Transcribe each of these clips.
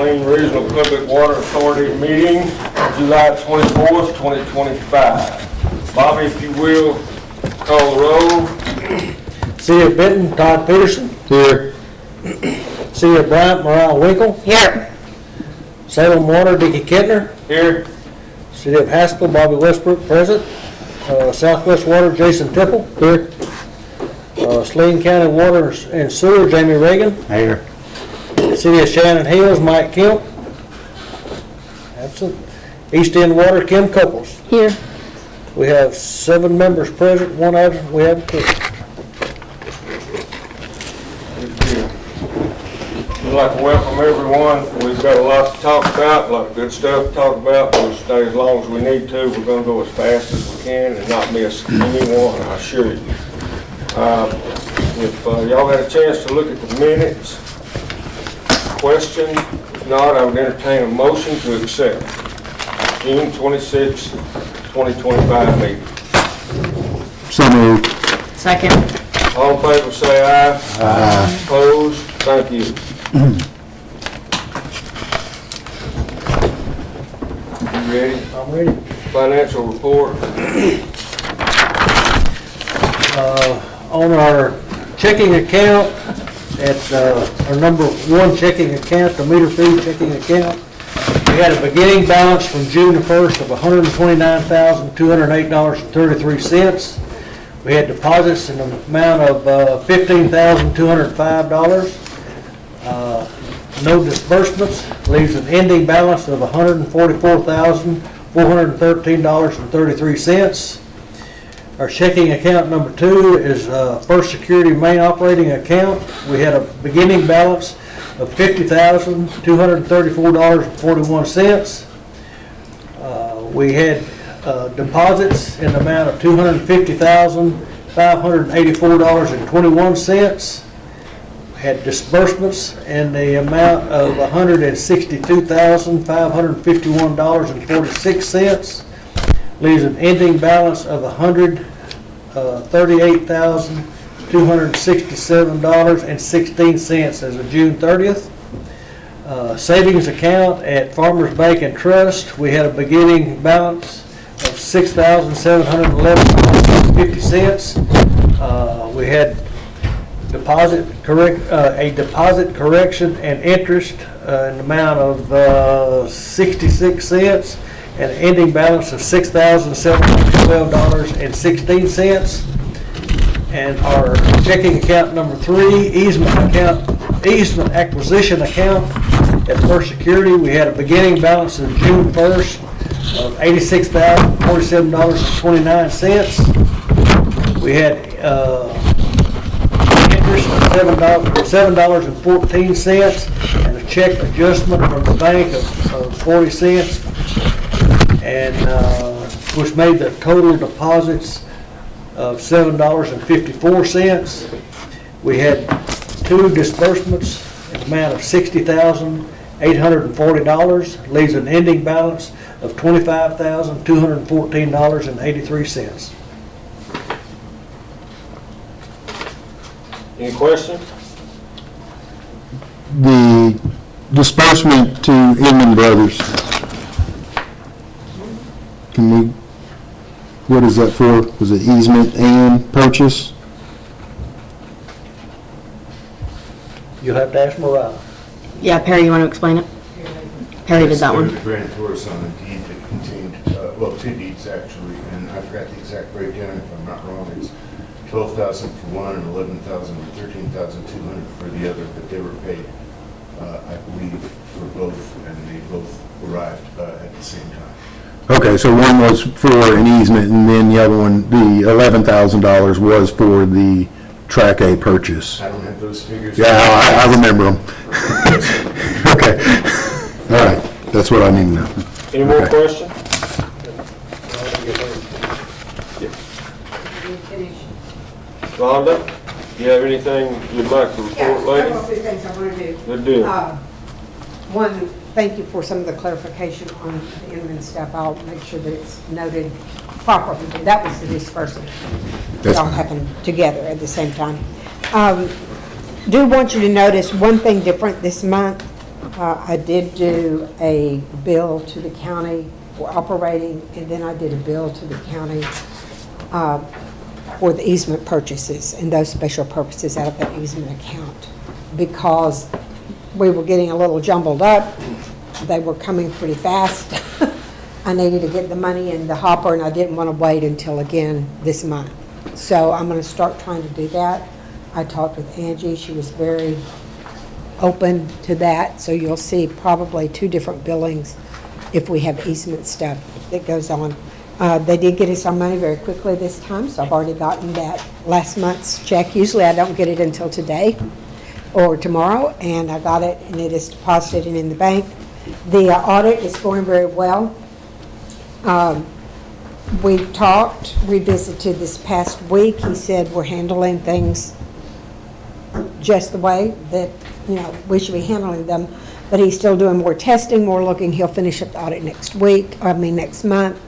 Saline Regional Public Water Authority meeting, July 24th, 2025. Bobby, if you will, call the roll. City of Benton, Todd Peterson. Here. City of Bryant, Morale Winkle. Here. Salem Water, Dickie Kentner. Here. City of Haskell, Bobby Westbrook, present. Southwest Water, Jason Tipple. Here. Saline County Water and Sewer, Jamie Reagan. Here. City of Shannon Hills, Mike Kemp. Absent. East End Water, Kim Couples. Here. We have 7 members present, 1 absent. We have 2. I'd like to welcome everyone. We've got a lot to talk about, a lot of good stuff to talk about. We'll stay as long as we need to. We're going to go as fast as we can and not miss anyone, I assure you. If y'all had a chance to look at the minutes, question, if not, I would entertain a motion to accept June 26, 2025 meeting. So moved. Second. All in favor say aye. Aye. Opposed? Thank you. You ready? I'm ready. Financial report. On our checking account, at our number 1 checking account, the meter feed checking account, we had a beginning balance from June the 1st of $129,208.33. We had deposits in the amount of $15,205. No disbursements, leaves an ending balance of $144,413.33. Our checking account number 2 is First Security main operating account. We had a beginning balance of $50,234.41. We had deposits in the amount of $250,584.21. Had disbursements in the amount of $162,551.46. Leaves an ending balance of $138,267.16 as of June 30th. Savings account at Farmers Bank and Trust, we had a beginning balance of $6,711.50. We had a deposit correction and interest in the amount of 66 cents. And an ending balance of $6,712.16. And our checking account number 3, easement acquisition account at First Security, we had a beginning balance of June 1st of $86,047.29. We had interest of $7.14 and a check adjustment from the bank of 40 cents. And which made the total deposits of $7.54. We had 2 disbursements in the amount of $60,840, leaves an ending balance of $25,214.83. Any questions? The disbursement to Inman Brothers. What is that for? Was it easement and purchase? You'll have to ask Mariah. Yeah, Perry, you want to explain it? Perry did that one. The grantor's on a deed that contained, 2 deeds actually, and I forgot the exact breakdown, if I'm not wrong, it's $12,000 for one and $11,000 or $13,200 for the other, but they were paid, I believe, for both, and they both arrived at the same time. Okay, so one was for an easement, and then the other one, the $11,000 was for the Track A purchase. I don't have those figures. Yeah, I remember them. Okay, all right, that's what I need to know. Any more questions? Rhonda, do you have anything you'd like to report, lady? Several things I want to do. Good deal. One, thank you for some of the clarification on the Inman stuff. I'll make sure that it's noted properly. That was the disbursement. It all happened together at the same time. Do want you to notice one thing different this month. I did do a bill to the county for operating, and then I did a bill to the county for the easement purchases and those special purposes out of that easement account, because we were getting a little jumbled up. They were coming pretty fast. I needed to get the money in the hopper, and I didn't want to wait until again this month. So I'm going to start trying to do that. I talked with Angie. She was very open to that. So you'll see probably 2 different billings if we have easement stuff that goes on. They did get us our money very quickly this time, so I've already gotten that last month's check. Usually I don't get it until today or tomorrow, and I got it, and it is deposited in the bank. The audit is going very well. We talked, revisited this past week. He said we're handling things just the way that, we should be handling them, but he's still doing more testing, more looking. He'll finish up the audit next month.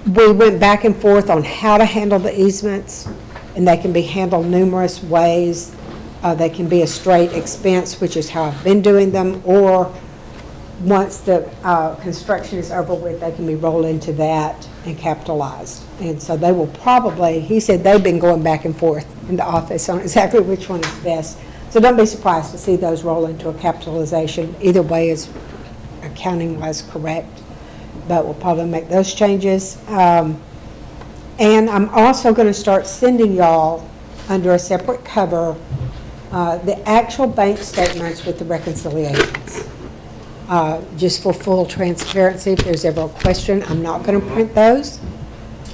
We went back and forth on how to handle the easements, and they can be handled numerous ways. They can be a straight expense, which is how I've been doing them, or once the construction is over with, they can be rolled into that and capitalized. And so they will probably, he said they've been going back and forth in the office on exactly which one is best. So don't be surprised to see those roll into a capitalization. Either way is accounting-wise correct, but we'll probably make those changes. And I'm also going to start sending y'all under a separate cover the actual bank statements with the reconciliations. Just for full transparency, if there's ever a question, I'm not going to print those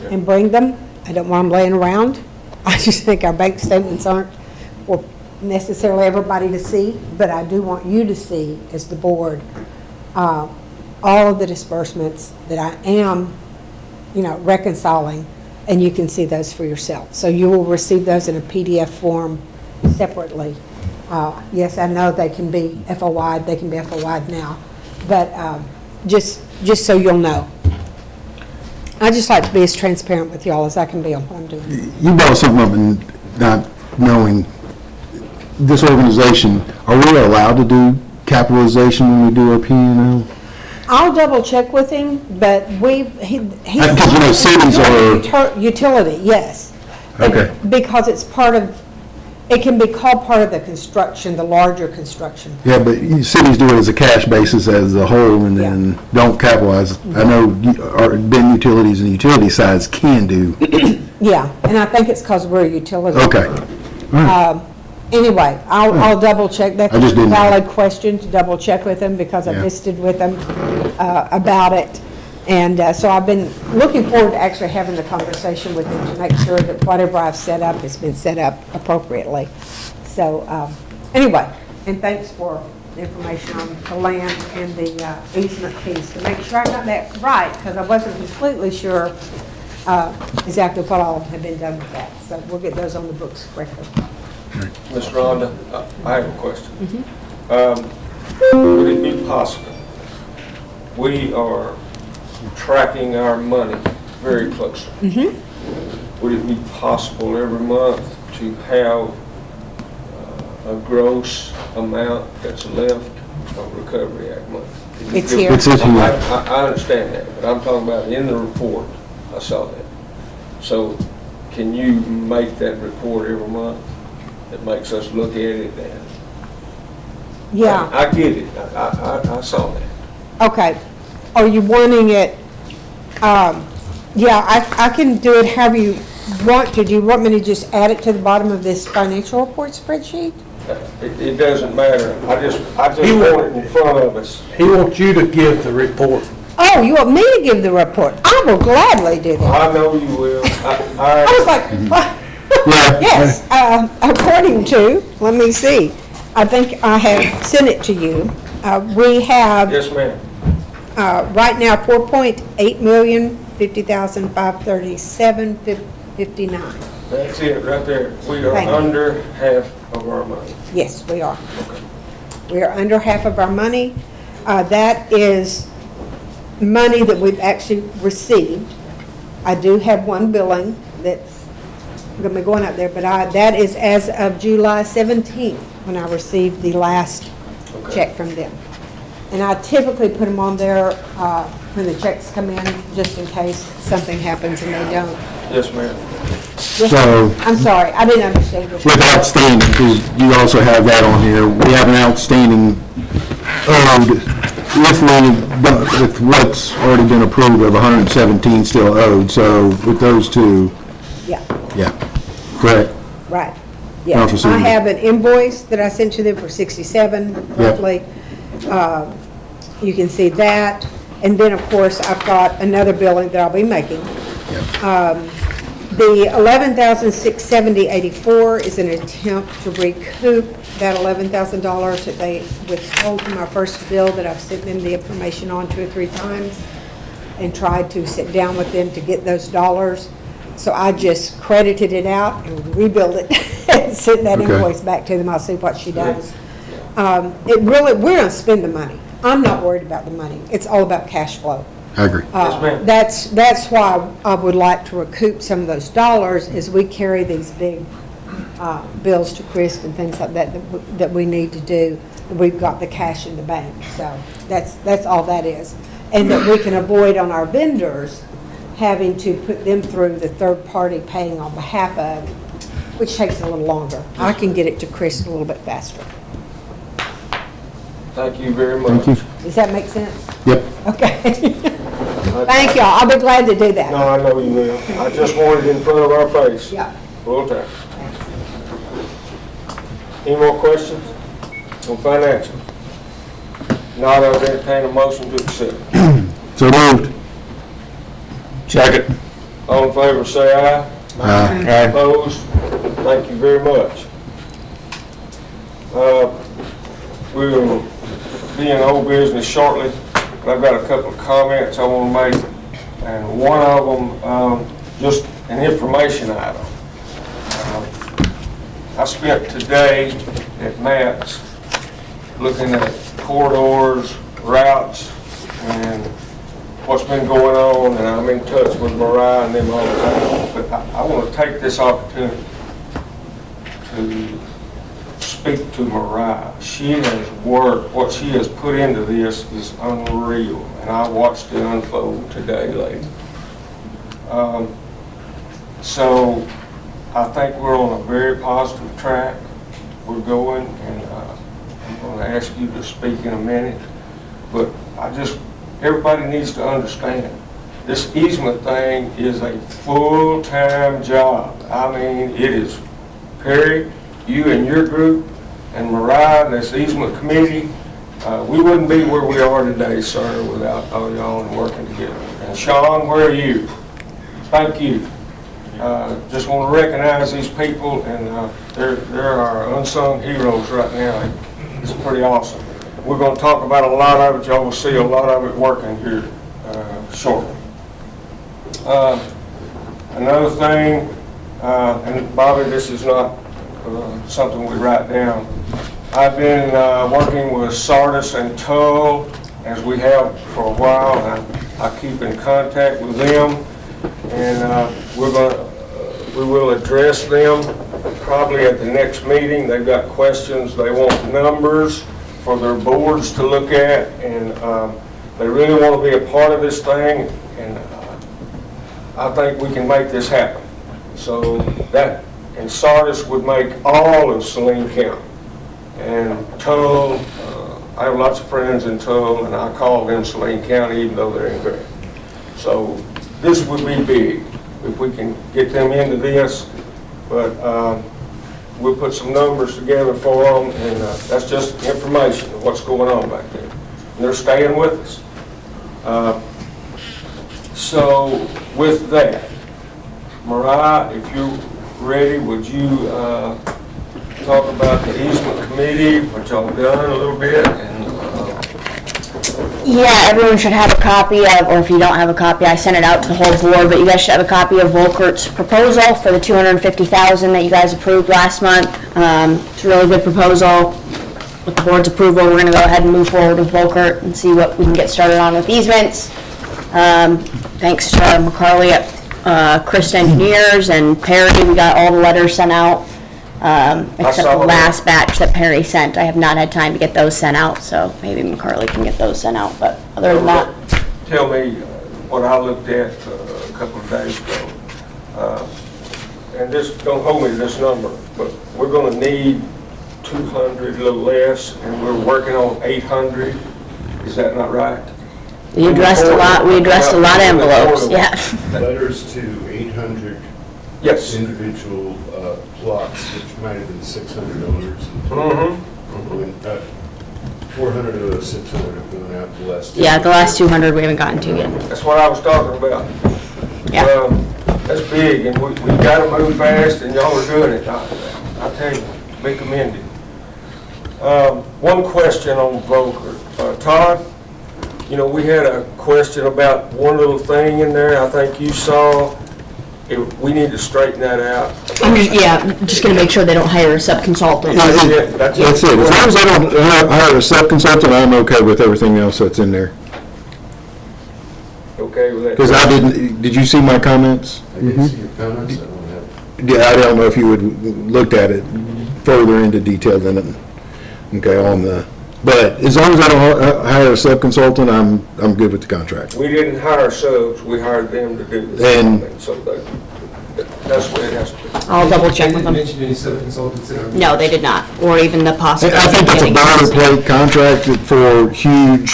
and bring them. I don't want them laying around. I just think our bank statements aren't for necessarily everybody to see, but I do want you to see, as the board, all of the disbursements that I am, reconciling, and you can see those for yourself. So you will receive those in a PDF form separately. Yes, I know they can be FOI'd, they can be FOI'd now, but just so you'll know. I just like to be as transparent with y'all as I can be on what I'm doing. You brought something up and not knowing this organization, are we allowed to do capitalization when we do our P&L? I'll double check with him, but he's. Because, cities are. Utility, yes. Okay. Because it's part of, it can be called part of the construction, the larger construction. Yeah, but cities do it as a cash basis as a whole and then don't capitalize. I know Ben Utilities and utility sides can do. Yeah, and I think it's because we're a utility. Okay. All right. Anyway, I'll double check. That's I just a didn't know. valid question to double check with them, because I Yeah. visited with them about it. And so I've been looking forward to actually having the conversation with them to make sure that whatever I've set up has been set up appropriately. So anyway, and thanks for the information on the land and the easement piece, to make sure I got that right, because I wasn't completely sure exactly what all had been done with that. So we'll get those on the books correctly. Ms. Rhonda, I have a question. Would it be possible, we are tracking our money very closely. Would it be possible every month to have a gross amount that's left of Recovery Act money? It's here. It's here. I understand that, but I'm talking about in the report, I saw that. So can you make that report every month? That makes us look at it and. Yeah. I get it, I saw that. Okay. Are you wanting it, yeah, I can do it however you want to. Do you want me to just add it to the bottom of this financial report spreadsheet? It doesn't matter, I just want it in front of us. He wants you to give the report. Oh, you want me to give the report? I will gladly do that. I know you will. I was like, what? Yes, according to, let me see, I think I have sent it to you. We have, Yes, ma'am. right now, 4.8 million, 50,537.59. That's it, right there. We are Thank you. under half of our money. Yes, we are. We are under half of our money. That is money that we've actually received. I do have one billing that's going to be going up there, but that is as of July 17th, when I received the last Okay. check from them. And I typically put them on there when the checks come in, just in case something happens and they don't. Yes, ma'am. So- I'm sorry, I didn't understand your With outstanding, because you also have that on here, we have an outstanding owed, with what's already been approved of 117 still owed, so with those two, Yeah, yeah, correct. right. Yeah, Council I Seaver. have an invoice that I sent to them for 67 roughly. You can see that. And then, of course, I've got another billing that I'll be making. The $11,670.84 is an attempt to recoup that $11,000 that they withheld from our first bill that I've sent them the information on 2 or 3 times and tried to sit down with them to get those dollars. So I just credited it out and rebuild it and sent that Okay. invoice back to them. I'll see what she does. We're gonna spend the money. I'm not worried about the money. It's all about cash flow. I agree. Yes, ma'am. That's why I would like to recoup some of those dollars as we carry these big bills to Crisp and things like that that we need to do. We've got the cash in the bank, so that's all that is. And that we can avoid on our vendors having to put them through the third party paying on behalf of, which takes a little longer. I can get it to Crisp a little bit faster. Thank you very much. Thank you. Does that make sense? Yep. Okay. Thank y'all. I'll be glad to do that. No, I know you will. I just wanted it in front of our face. Yeah. Full time. Any more questions on financial? Not, I'll entertain a motion to accept. So moved. Second. All in favor, say aye. Aye. Opposed? Thank you very much. We'll be in old business shortly, but I've got a couple of comments I want to make, and one of them, just an information item. I spent today at Matt's looking at corridors, routes, and what's been going on, and I'm in touch with Mariah and them all the time. But I want to take this opportunity to speak to Mariah. She has worked, what she has put into this is unreal, and I watched it unfold today, lady. So I think we're on a very positive track. We're going, and I'm going to ask you to speak in a minute, but everybody needs to understand, this easement thing is a full-time job. I mean, it is, Perry, you and your group, and Mariah and this easement committee, we wouldn't be where we are today, sir, without all y'all and working together. And Sean, where are you? Thank you. Just want to recognize these people, and they're our unsung heroes right now. It's pretty awesome. We're going to talk about a lot of it. Y'all will see a lot of it working here shortly. Another thing, and Bobby, this is not something we write down. I've been working with Sardis and Tull, as we have for a while, and I keep in contact with them, and we will address them probably at the next meeting. They've got questions, they want numbers for their boards to look at, and they really want to be a part of this thing, and I think we can make this happen. So that, and Sardis would make all of Saline County. And Tull, I have lots of friends in Tull, and I call them Saline County even though they're in Grant. So this would be big if we can get them into this, but we'll put some numbers together for them, and that's just information of what's going on back there. And they're staying with us. So with that, Mariah, if you're ready, would you talk about the easement committee, what y'all done a little bit, and Yeah, everyone should have a copy of, or if you don't have a copy, I sent it out to the whole board, but you guys should have a copy of Volkert's proposal for the $250,000 that you guys approved last month. It's a really good proposal. With the board's approval, we're gonna go ahead and move forward with Volkert and see what we can get started on with easements. Thanks to McCarley at Christ Engineers and Perry, we got all the letters sent out. Except saw the that. last batch that Perry sent. I have not had time to get those sent out, so maybe McCarley can get those sent out, but other than that, Tell me what I looked at a couple of days ago. And this, don't hold me to this number, but we're gonna need 200, a little less, and we're working on 800. Is that not right? we addressed a lot of envelopes, yeah. Letters to 800 Yes. individual plots, which might have been 600 owners. Mm-hmm. 400 of those 600 have gone out the last. Yeah, the last 200 we haven't gotten to yet. That's what I was talking about. Yeah. That's big, and we gotta move fast, and y'all are doing it. I tell you, be commended. One question on Volker. Todd, you know, we had a question about one little thing in there, I think you saw. We need to straighten that out. I'm just gonna make sure they don't hire a sub-consultant. That's it. That's it. As long as I don't hire a sub-consultant, I'm okay with everything else that's in there. Okay with that? Because did you see my comments? I didn't see your comments, I don't have. Yeah, I don't know if you would looked at it further into detail than it, okay, on the, but as long as I don't hire a sub-consultant, I'm good with the contract. We didn't hire subs, we hired them to do this. And- So that's what it has to be. I'll double check with them. Did you mention any sub-consultants in our? No, they did not, or even the I possibility think of it's a getting us. boilerplate contract for huge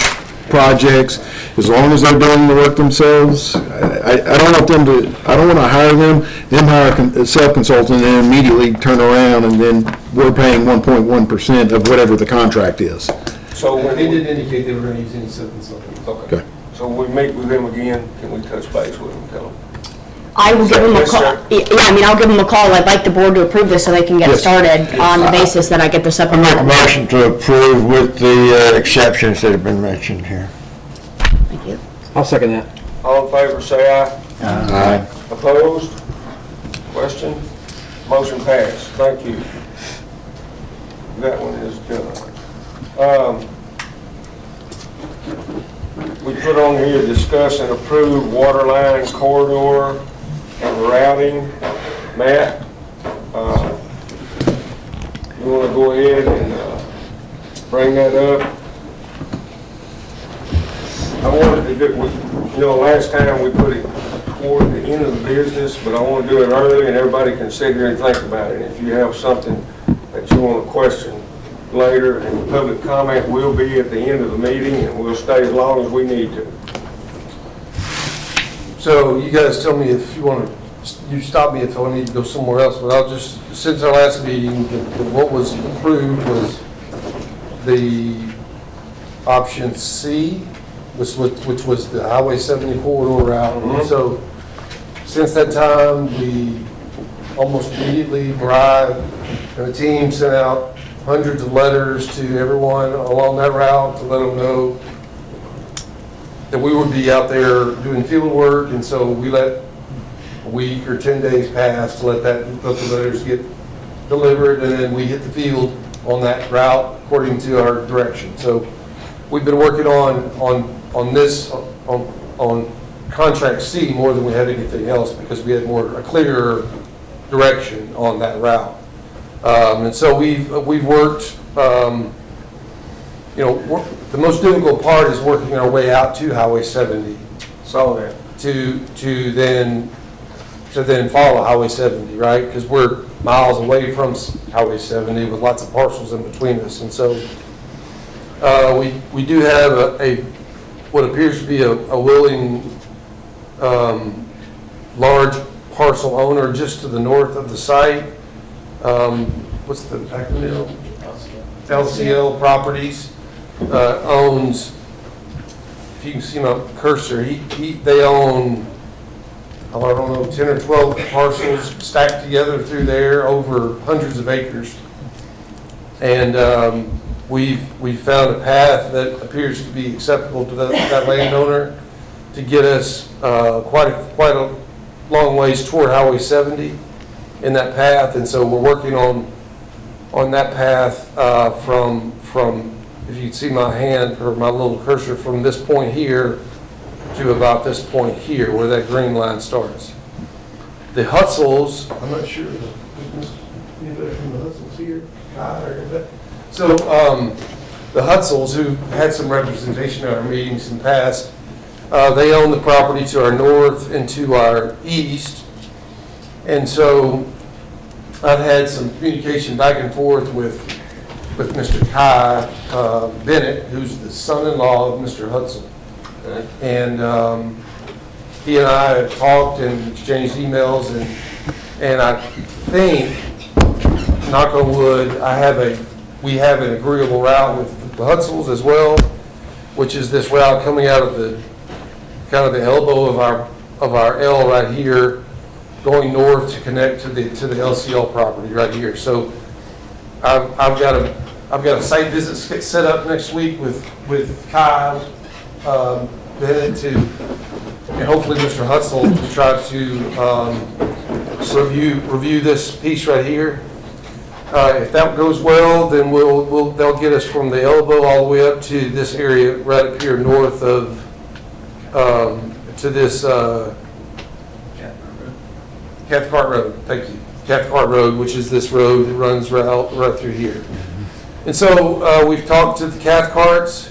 projects, as long as they're doing the work themselves. I don't want to hire them, hire a sub-consultant, and then immediately turn around, and then we're paying 1.1% of whatever the contract is. So when They didn't indicate they were going to use any sub-consultants. Okay. Okay. So we meet with them again, can we touch base with them, tell them? I will give them a Yes, call. sir. Yeah, I mean, I'll give them a call. I'd like the board to approve this so they can get Yes. started on the basis that I get the I make a supplemental. motion to approve with the exceptions that have been mentioned here. Thank you. I'll second that. All in favor, say aye. Aye. Opposed? Question? Motion passed. Thank you. That one is done. We put on here, discuss and approve water line corridor and routing. Matt, you want to go ahead and bring that up? I wanted to do, last time we put it toward the end of the business, but I want to do it early and everybody can sit here and think about it. If you have something that you want to question later, and public comment will be at the end of the meeting, and we'll stay as long as we need to. So you guys tell me if you want to, you stop me if I need to go somewhere else, but I'll just, since our last meeting, what was approved was the option C, which was the Highway 70 corridor route. And so since that time, we almost immediately, Mariah and the team sent out hundreds of letters to everyone along that route to let them know that we would be out there doing field work, and so we let a week or 10 days pass to let the letters get delivered, and then we hit the field on that route according to our direction. So we've been working on contract C more than we had anything else, because we had a clearer direction on that route. And so we've worked, the most difficult part is working our way out to Highway 70. Saw that. To then follow Highway 70, right? Because we're miles away from Highway 70 with lots of parcels in between us. And so we do have what appears to be a willing large parcel owner just to the north of the site. What's the acronym? LCL Properties owns, if you can see my cursor, they own, I don't know, 10 or 12 parcels stacked together through there over hundreds of acres. And we've found a path that appears to be acceptable to that landowner to get us quite a long ways toward Highway 70 in that path. And so we're working on that path from, if you can see my hand or my little cursor, from this point here to about this point here where that green line starts. The Hutzels, I'm not sure, anybody from the So, the Hutzels, who had some representation at our meetings in the past, they own the property to our north and to our east. And so I've had some communication back and forth with Mr. Kai Bennett, who's the son-in-law of Mr. Hutzel. And he and I have talked and exchanged emails, and I think, knock on wood, we have an agreeable route with the Hutzels as well, which is this route coming out of the kind of the elbow of our L right here, going north to connect to the LCL property right here. So I've got a site visit set up next week with Kyle Bennett and hopefully Mr. Hutzel to try to review this piece right here. If that goes well, then they'll get us from the elbow all the way up to this area right up here north of to this Cathcart Road. Thank you, Cathcart Road, which is this road that runs right through here. And so we've talked to the Cathcarts,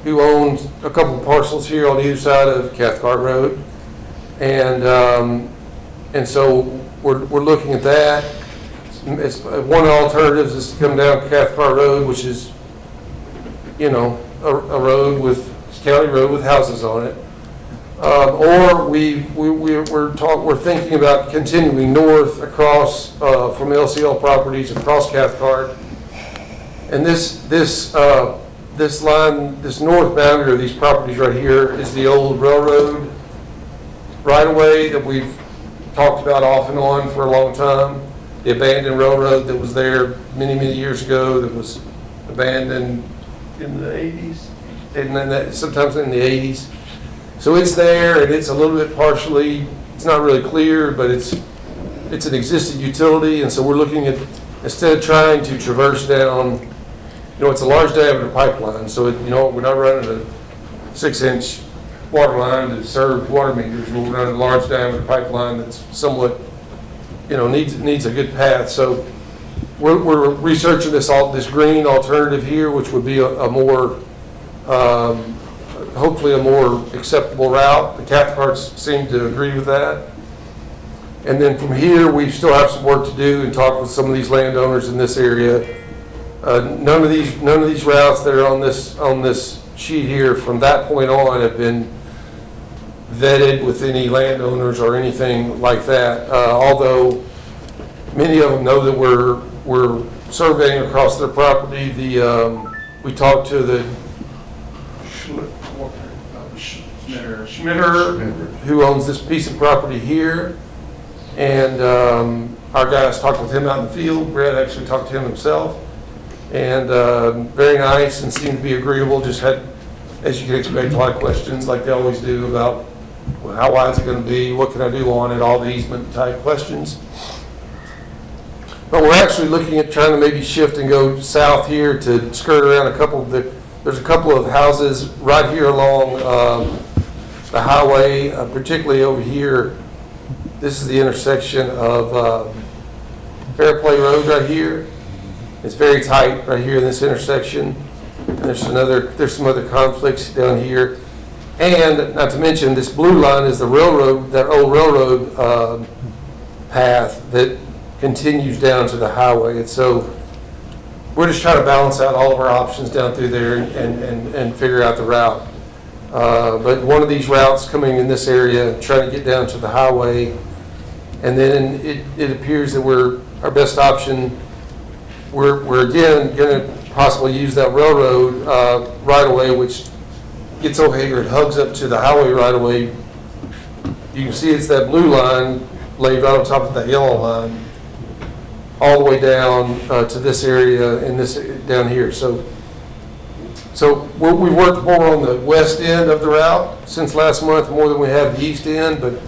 who own a couple of parcels here on either side of Cathcart Road, and so we're looking at that. It's one of the alternatives is to come down Cathcart Road, which is, a road county road with houses on it. Or we're thinking about continuing north across from LCL properties across Cathcart, and this line, this north boundary of these properties right here is the old railroad right of way that we've talked about off and on for a long time. The abandoned railroad that was there many years ago, that was abandoned in the 80s, and sometimes in the 80s. So it's there, and it's a little bit partially, it's not really clear, but it's an existing utility, and so we're looking at, instead of trying to traverse down, it's a large diameter pipeline, so we're not running a 6-inch water line to serve water meters. We're running a large diameter pipeline that's somewhat, needs a good path. So we're researching this green alternative here, which would be a more hopefully a more acceptable route. The Cathcarts seem to agree with that. And then from here, we still have some work to do and talk with some of these landowners in this area. None of these routes that are on this sheet here from that point on have been vetted with any landowners or anything like that. Although many of them know that we're surveying across their property. We talked to the Schmitter, who owns this piece of property here, and our guys talked with him out in the field. Brad actually talked to him himself, and very nice and seemed to be agreeable. Just had, as you can expect, a lot of questions like they always do about, well, how wide is it going to be, what can I do on it, all the easement type questions. But we're actually looking at trying to maybe shift and go south here to skirt around there's a couple of houses right here along the highway, particularly over here. This is the intersection of Fair Play Road right here. It's very tight right here in this intersection. And there's some other conflicts down here. And not to mention, this blue line is the railroad, that old railroad path that continues down to the highway. And so we're just trying to balance out all of our options down through there and figure out the route. But one of these routes coming in this area, trying to get down to the highway, and then it appears that our best option, we're again going to possibly use that railroad right away, which gets over here, it hugs up to the highway right away. You can see it's that blue line laid right on top of that yellow line, all the way down to this area and this down here. So we've worked more on the west end of the route since last month, more than we have the east end, but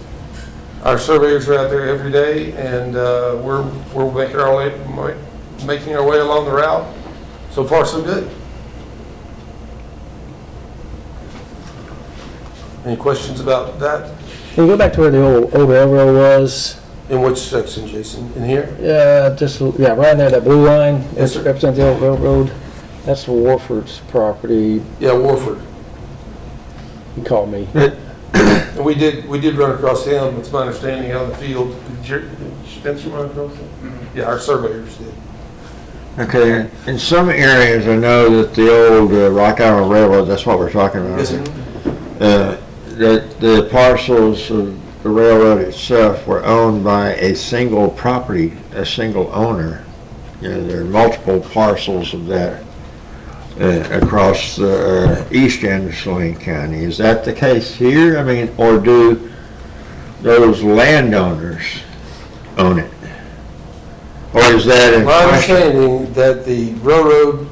our surveyors are out there every day, and we're making our way along the route. So far, so good. Any questions about that? Can you go back to where the old railroad was? In which section, Jason? In here? Just, yeah, right there, that blue line, Yes, that sir. represents the old railroad. That's Warford's property. Yeah, Warford. He called me. And we did run across him, it's my understanding, out in the field. Did Spencer run across him? Yeah, our surveyors did. Okay, in some areas, I know that the old Rock Island Railroad, that's what we're talking about. Yes, sir. That the parcels of the railroad itself were owned by a single property, a single owner. You know, there are multiple parcels of that across the east end of Saline County. Is that the case here? I mean, or do those landowners own it? Or is that in My question? understanding that the railroad,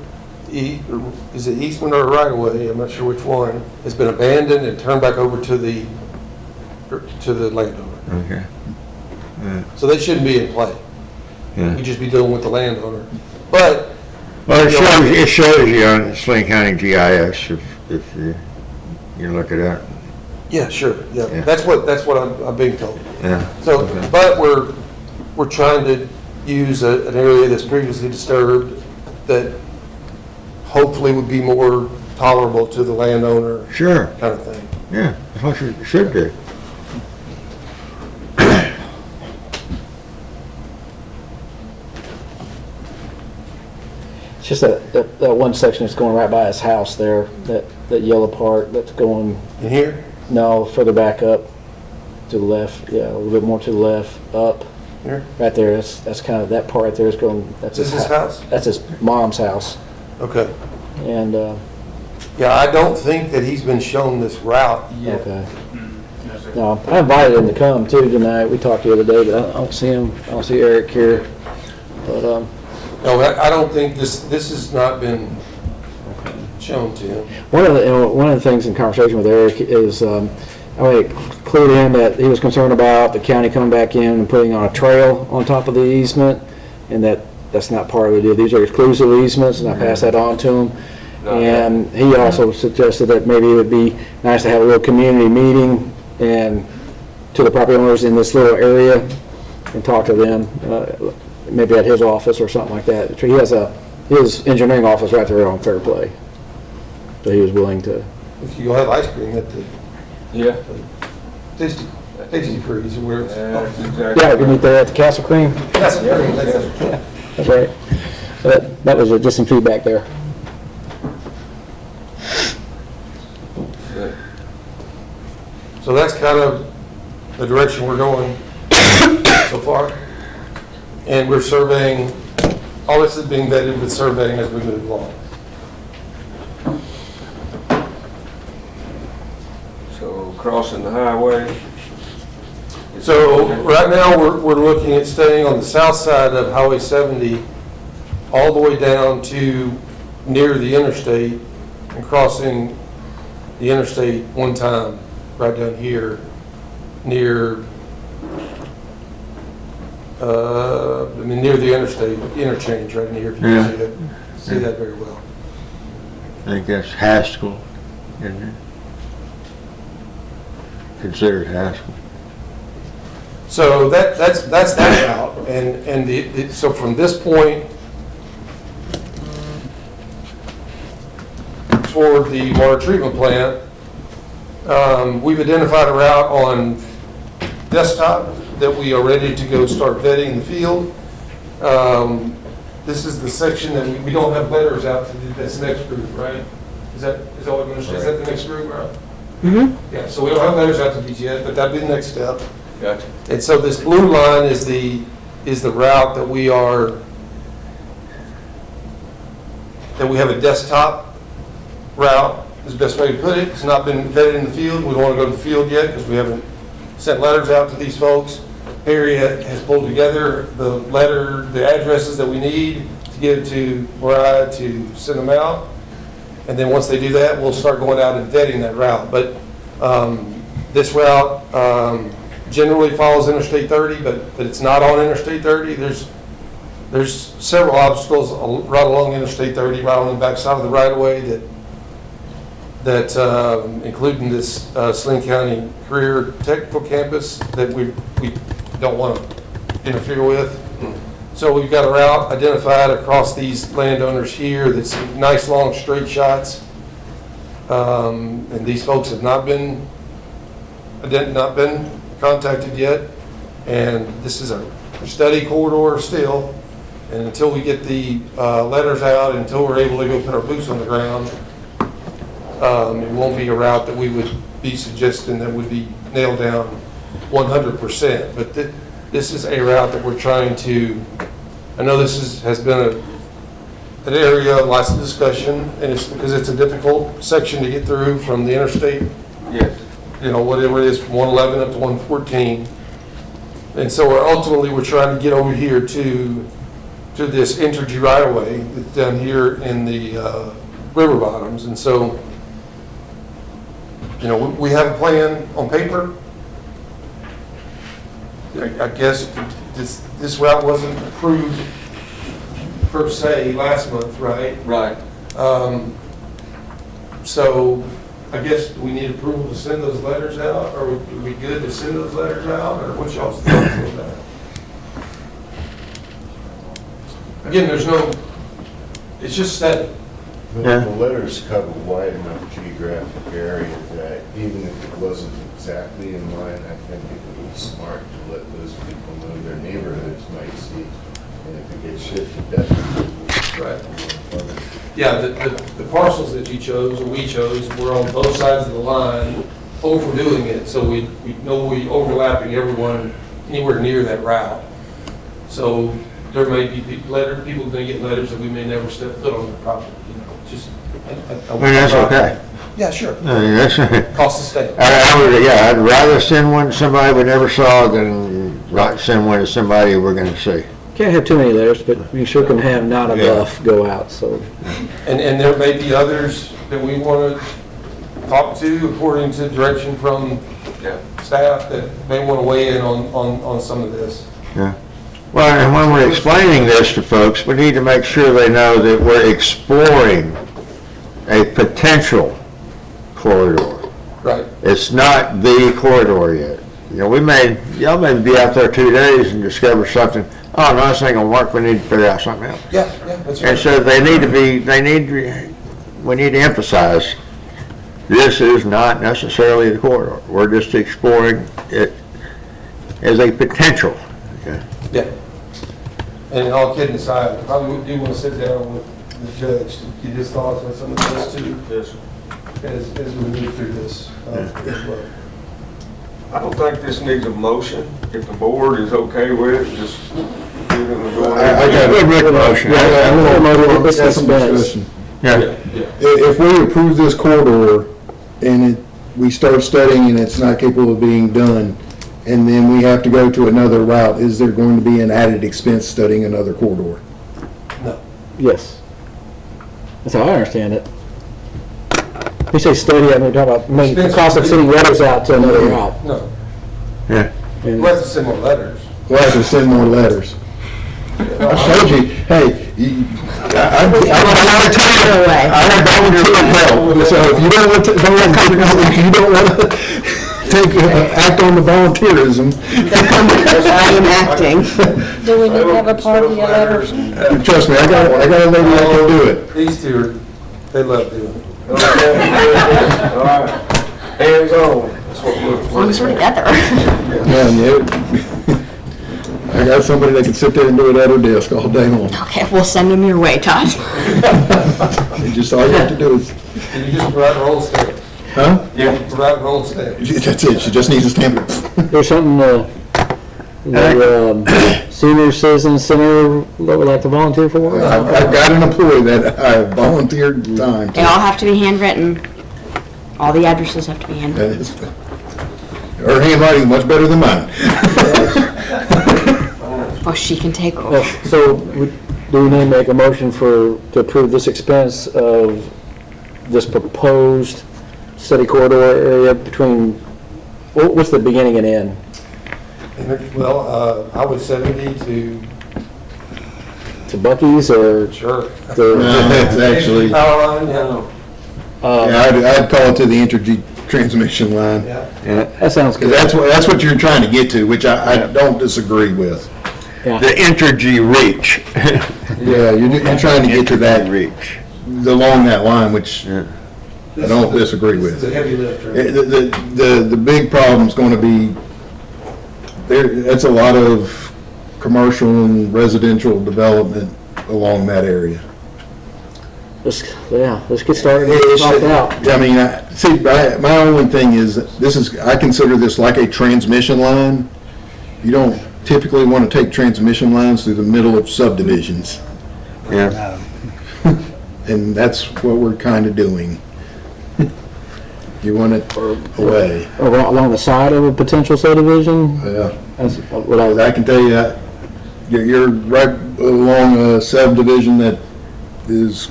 is it Eastman or right of way, I'm not sure which one, has been abandoned and turned back over to the landowner. Okay. So they shouldn't be in play. Yeah. We'd just be dealing with the landowner. But, Well, it shows you on Saline County GIS if you look it up. yeah, sure, Yeah. yeah, that's what I'm being told. Yeah. So, Okay. but we're trying to use an area that's previously disturbed that hopefully would be more tolerable to the landowner Sure, kind of thing. yeah, that's what you should do. It's just that one section that's going right by his house there, that yellow part that's going, In here? no, further back up to the left, yeah, a little bit more to the left, up. Here? Right there, that's kind of, that part right there is going, that's Is this his house? That's his mom's house. Okay. And, Yeah, I don't think that he's been shown this route yet. okay. No, I invited him to come too tonight. We talked the other day, but I don't see him. I don't see Eric here. But, No, I don't think this has not been shown to him. one of the things in conversation with Eric is, I clued in that he was concerned about the county coming back in and putting on a trail on top of the easement, and that's not part of the deal. These are exclusive easements, and I passed that on to him. And he also suggested that maybe it would be nice to have a little community meeting and to the property owners in this little area and talk to them, maybe at his office or something like that. He has his engineering office right there on Fair Play. So he was willing to. If you have ice cream at the Yeah. Tasty Freeze, where it's. That's exactly. Yeah, we can meet there at the Castle Cream. That's great. That's right. So that was just some feedback there. So that's kind of the direction we're going so far. And we're surveying, all this is being vetted with surveying as we move along. So crossing the highway. So right now, we're looking at staying on the south side of Highway 70, all the way down to near the interstate and crossing the interstate one time, right down here, near, near the interstate interchange right in here, if you Yeah. can see that very well. I think that's Haskell, isn't it? Considered Haskell. So that's that route, and so from this point toward the water treatment plant, we've identified a route on desktop that we are ready to go start vetting in the field. This is the section that we don't have letters out to this next group, right? Is that what I'm understanding? Is that the next group, right? Mm-hmm. Yeah, so we don't have letters out to these yet, but that'd be the next step. Gotcha. And so this blue line is the route that we have a desktop route, is the best way to put it. It's not been vetted in the field. We don't want to go to the field yet because we haven't sent letters out to these folks. Harry has pulled together the addresses that we need to give to Mariah to send them out. And then once they do that, we'll start going out and vetting that route. But this route generally follows Interstate 30, but it's not on Interstate 30. There's several obstacles right along Interstate 30, right on the backside of the right-of-way that including this Saline County Career Technical Campus, that we don't want to interfere with. So we've got a route identified across these landowners here that's nice, long, straight shots. And these folks have not been contacted yet. And this is a study corridor still. And until we get the letters out, until we're able to go put our boots on the ground, it won't be a route that we would be suggesting that would be nailed down 100%. But this is a route that we're trying to, I know this has been an area of lots of discussion, and it's because it's a difficult section to get through from the interstate, Yes. whatever it is, from 111 up to 114. And so we're trying to get over here to this Entergy right-of-way that's down here in the river bottoms. And so, we have a plan on paper. I guess this route wasn't approved per se last month, right? Right. So I guess we need approval to send those letters out, or would we be good to send those letters out, or what's y'all's thoughts on that? Again, it's just study. The letters cover wide enough geographic area that even if it wasn't exactly in line, I think it would be smart to let those people know their neighborhoods might see. And if it gets shifted, definitely. Right. Yeah, the parcels that you chose, or we chose, were on both sides of the line, overdoing it, so we know we overlapping everyone anywhere near that route. So there may be people going to get letters that we may never step foot on their property, just. That's okay. Yeah, sure. I mean, that's, Cost the state. I'd rather send one to somebody we never saw than not send one to somebody we're gonna see. Can't have too many letters, but you sure can have not enough go out, so. And there may be others that we want to talk to according to direction from staff that may want to weigh in on some of this. Yeah. Well, and when we're explaining this to folks, we need to make sure they know that we're exploring a potential corridor. Right. It's not the corridor yet. Y'all may be out there 2 days and discover something. Oh, no, this ain't gonna work. We need to figure out something else. Yeah, that's right. And so we need to emphasize, this is not necessarily the corridor. We're just exploring it as a potential. Okay? Yeah. And all kidding aside, I probably do want to sit down with the judge to get his thoughts on some of this too. Yes. As we move through this as well. I don't think this needs a motion. If the board is okay with it, just give it a go. I got a good motion. Let's get some discussion. Yeah. If we approve this corridor and we start studying and it's not capable of being done, and then we have to go to another route, is there going to be an added expense studying another corridor? No. Yes. That's how I understand it. You say study, I mean, we're talking about maybe the cost of sending letters out to another route. No. Yeah. We'll have to send more letters. We'll have to send more letters. I told you, hey, I volunteer help. So if you don't want to act on the volunteerism. I am acting. Do we need to have a party of letters? Trust me, I got a lady that can do it. These two, they love doing it. All right. Hands on. That's what As long as we're together. I got somebody that can sit there and do it at her desk all day long. Okay, we'll send them your way, Todd. And just all you have to do is, And you just provide her own stamp. huh? Yeah. Provide her own stamp. That's it, she just needs a stamp. There's something, the senior citizen center that would like to volunteer for? I've got an employee that I volunteered time They to. all have to be handwritten. All the addresses have to be handwritten. Her handwriting is much better than mine. Oh, she can take over. So, do we need to make a motion to approve this expense of this proposed study corridor area between, what's the beginning and end? Well, I was 70 To Buc-ee's or? sure. It's actually, Power line, yeah. I'd call it to the Entergy transmission line. Yeah. That sounds good. Because that's what you're trying to get to, which I don't disagree with. Yeah. the Entergy reach. Yeah, you're trying to get to that, Reach. along that line, which Yeah. I don't disagree with. It's a heavy lift, right? The big problem's gonna be, that's a lot of commercial and residential development along that area. Let's get started, get this knocked out. I mean, my only thing is, I consider this like a transmission line. You don't typically want to take transmission lines through the middle of subdivisions, Yeah. and that's what we're kind of doing. You want it away. Along the side of a potential subdivision? Yeah. That's what I I can tell you that, you're right along a subdivision that is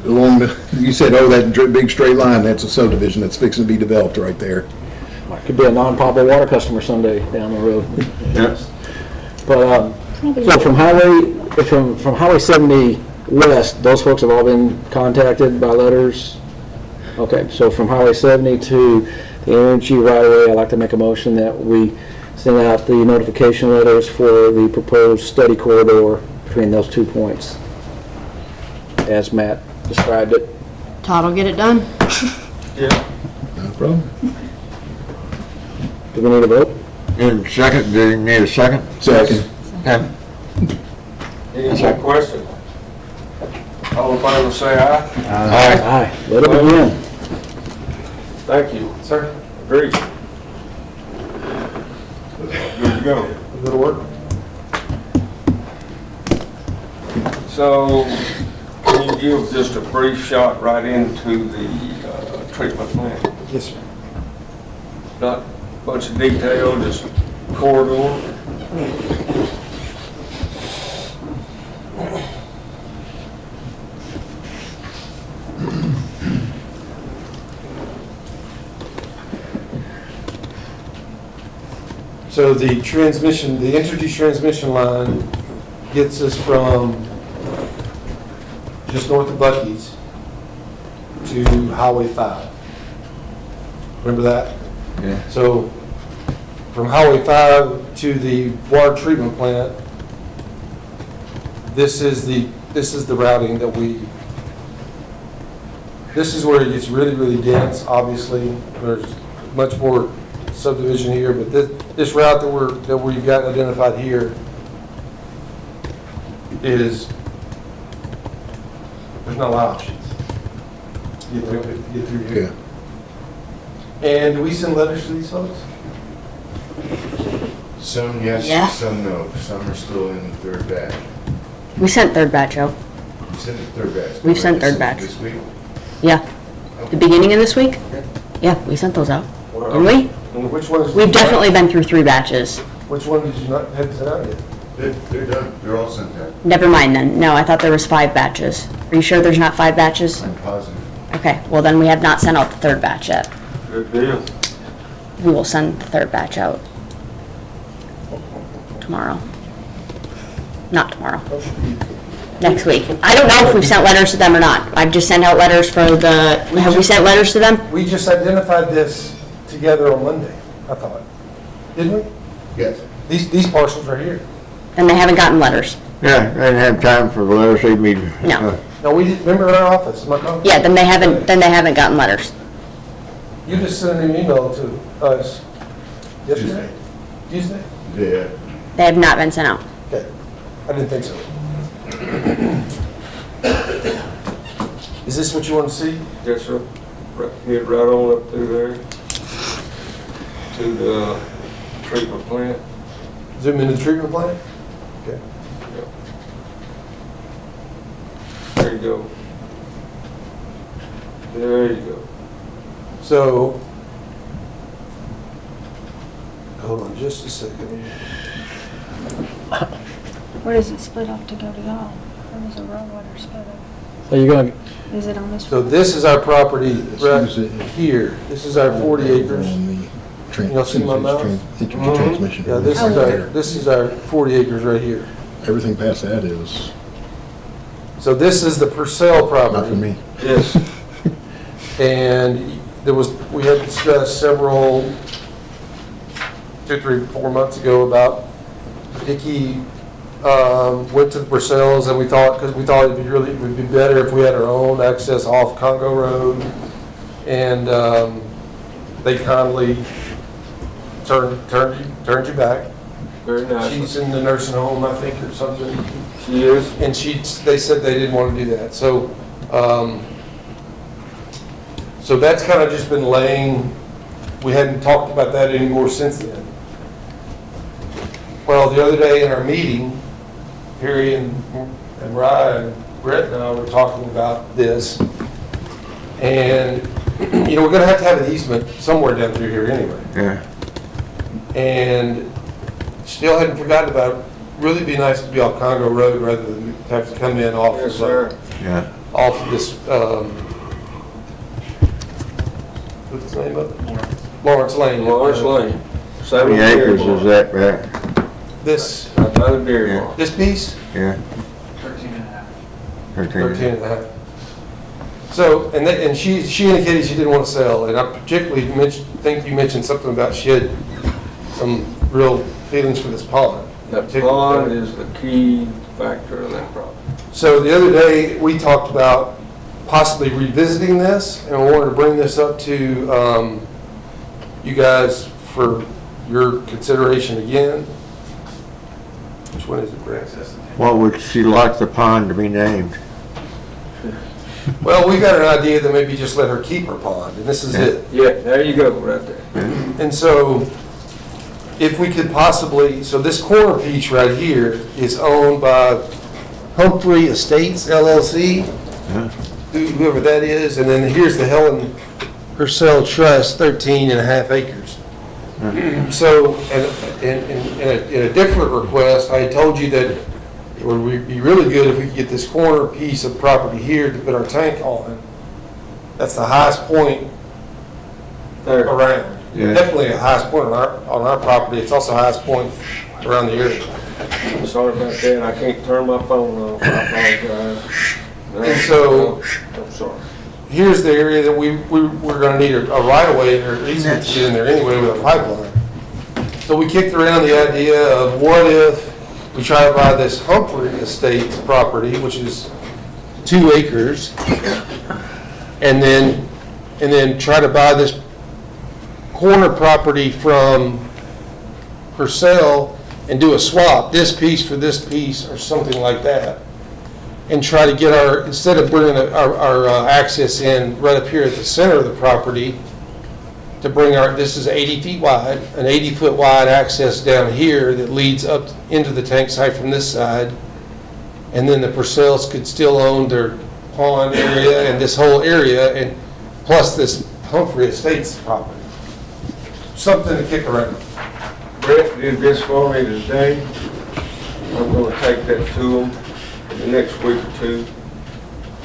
along the, you said, oh, that big straight line, that's a subdivision that's fixing to be developed right there. could be a non-potable water customer someday down the road. Yes. But, so from Highway 70 west, those folks have all been contacted by letters? Okay, so from Highway 70 to the energy right away, I'd like to make a motion that we send out the notification letters for the proposed study corridor between those 2 points, as Matt described it. Todd will get it done. Yeah. No problem. Do we need a vote? And second, do you need a second? Second. Okay. Any more questions? All in favor, say aye. Aye. Aye, let it begin. Thank you. Sir, Agreed. Good to go. go to work? So, can you give just a brief shot right into the treatment plant? Yes, sir. Not much detail, just corridor. So the transmission, the Entergy transmission line gets us from just north of Bucky's to Highway 5. Remember that? Yeah. So from Highway 5 to the water treatment plant, this is the routing that this is where it gets really, really dense, obviously. There's much more subdivision here, but this route that we've got identified here is, there's no options. Get through here. And do we send letters to these folks? Some yes, Yeah. some no. Some are still in the third batch. We sent third batch out. You sent the third batch. We've sent They third it batch. This week? Yeah. The beginning of this week? Yeah, we sent those out. Didn't we? And which ones? We've definitely been through 3 batches. Which one did you not have sent out yet? They're done. They're all sent out. Never mind then. No, I thought there was 5 batches. Are you sure there's not 5 batches? I'm positive. Okay, well then we have not sent out the third batch yet. Good deal. We will send the third batch out tomorrow. Not tomorrow. Next week. I don't know if we've sent letters to them or not. I've just sent out letters for have we sent letters to them? We just identified this together on Monday, I thought. Didn't we? Yes. These parcels right here. And they haven't gotten letters. Yeah, I didn't have time for the letters to be. No. No, we didn't, remember in our office? Yeah, then they haven't gotten letters. You just sent an email to us yesterday? Tuesday. Tuesday? Yeah. They have not been sent out. Okay, I didn't think so. Is this what you want to see? Yes, sir. Head right on up through there to the treatment plant. Zoom into the treatment plant? Okay. There you go. There you go. So, hold on just a second. Where does it split off to go to y'all? Where does the raw water split off? So you're gonna, Is it on this? So this is our property right This is it. here. This is our 40 acres. Y'all see my mouse? Transmission. Yeah, this is our 40 acres right here. Everything past that is So this is the Purcell property. not for me. Yes. And we had discussed several, 2, 3, 4 months ago about Dickey went to the Purcells, and because we thought it would be better if we had our own access off Congo Road. And they kindly turned you back. Very nice. She's in the nursing home, I think, or something. She is. And they said they didn't want to do that. So, so that's kind of just been laying. We hadn't talked about that anymore since then. Well, the other day in our meeting, Harry and Ryan and Brett and I were talking about this. And, you know, we're going to have an easement somewhere down through here anyway. Yeah. And still hadn't forgotten about it. Really be nice to be off Congo Road rather than have to come in off Yes, sir. Yeah. off of this, what's the name of it? Lawrence Lane. Lawrence Lane. How many acres is that back? This, Another dairy Yeah. farm. this piece, Yeah. 13 and a half. So, and she indicated she didn't want to sell, and I particularly think you mentioned something about she had some real feelings for this pond. That pond is the key factor of that problem. So the other day, we talked about possibly revisiting this, and I wanted to bring this up to you guys for your consideration again. Which one is it, Brad? What would she like the pond to be named? Well, we got an idea that maybe just let her keep her pond, and this is it. Yeah, there you go, right there. And so, if we could possibly, so this corner piece right here is owned by Humphrey Estates LLC, whoever that is, and then here's the Helen Purcell Trust, 13 and a half acres. So, in a different request, I had told you that it would be really good if we could get this corner piece of property here to put our tank on. That's the highest point There. around. Yeah. Definitely the highest point on our property. It's also the highest point around the area. I'm sorry about that. I can't turn my phone off. I apologize. No, And so- no, I'm sorry. Here's the area that we're gonna need a right of way or easement to get in there anyway with a pipeline. So we kicked around the idea of what if we try to buy this Humphrey Estates property, which is 2 acres, and then try to buy this corner property from Purcell and do a swap, this piece for this piece or something like that. And try to get instead of bringing our access in right up here at the center of the property, to bring this is 80 feet wide, an 80-foot wide access down here that leads up into the tank site from this side. And then the Purcells could still own their pond area and this whole area, and plus this Humphrey Estates property. Something to kick around. Brett did this for me today. I'm gonna take that to them in the next week or two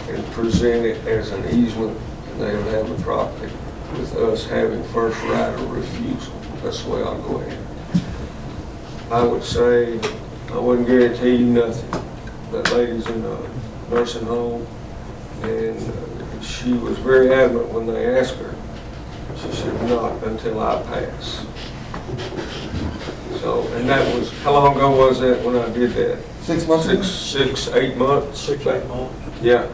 and present it as an easement. They'll have the property with us having first right of refusal. That's the way I'll go ahead. I would say, I wouldn't guarantee you nothing. That lady's in a nursing home, and she was very adamant when they asked her. She said, not until I pass. So, and that was, how long ago was that when I did that? 6 months ago? 8 months. 6, 8 months. Yeah.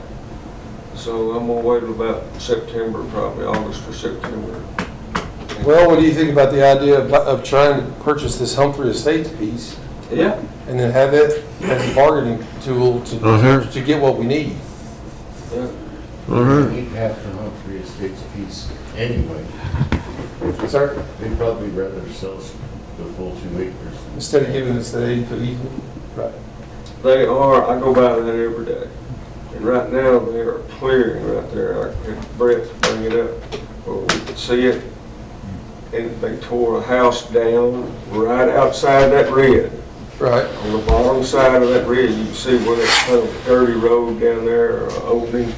So I'm gonna wait till about September, probably August or September. Well, what do you think about the idea of trying to purchase this Humphrey Estates piece Yeah. and then have it as a bargaining tool to get what we need? Yeah. We'd have to Humphrey Estates piece anyway. Sir? They'd probably rather sell the full 2 acres. Instead of giving us the 80-foot easement? Right. They are, I go by that every day. And right now, they are clearing right there. I had Brett bring it up where we could see it. And they tore a house down right outside that red. Right. On the bottom side of that red, you can see where that kind of dirty road down there, opening.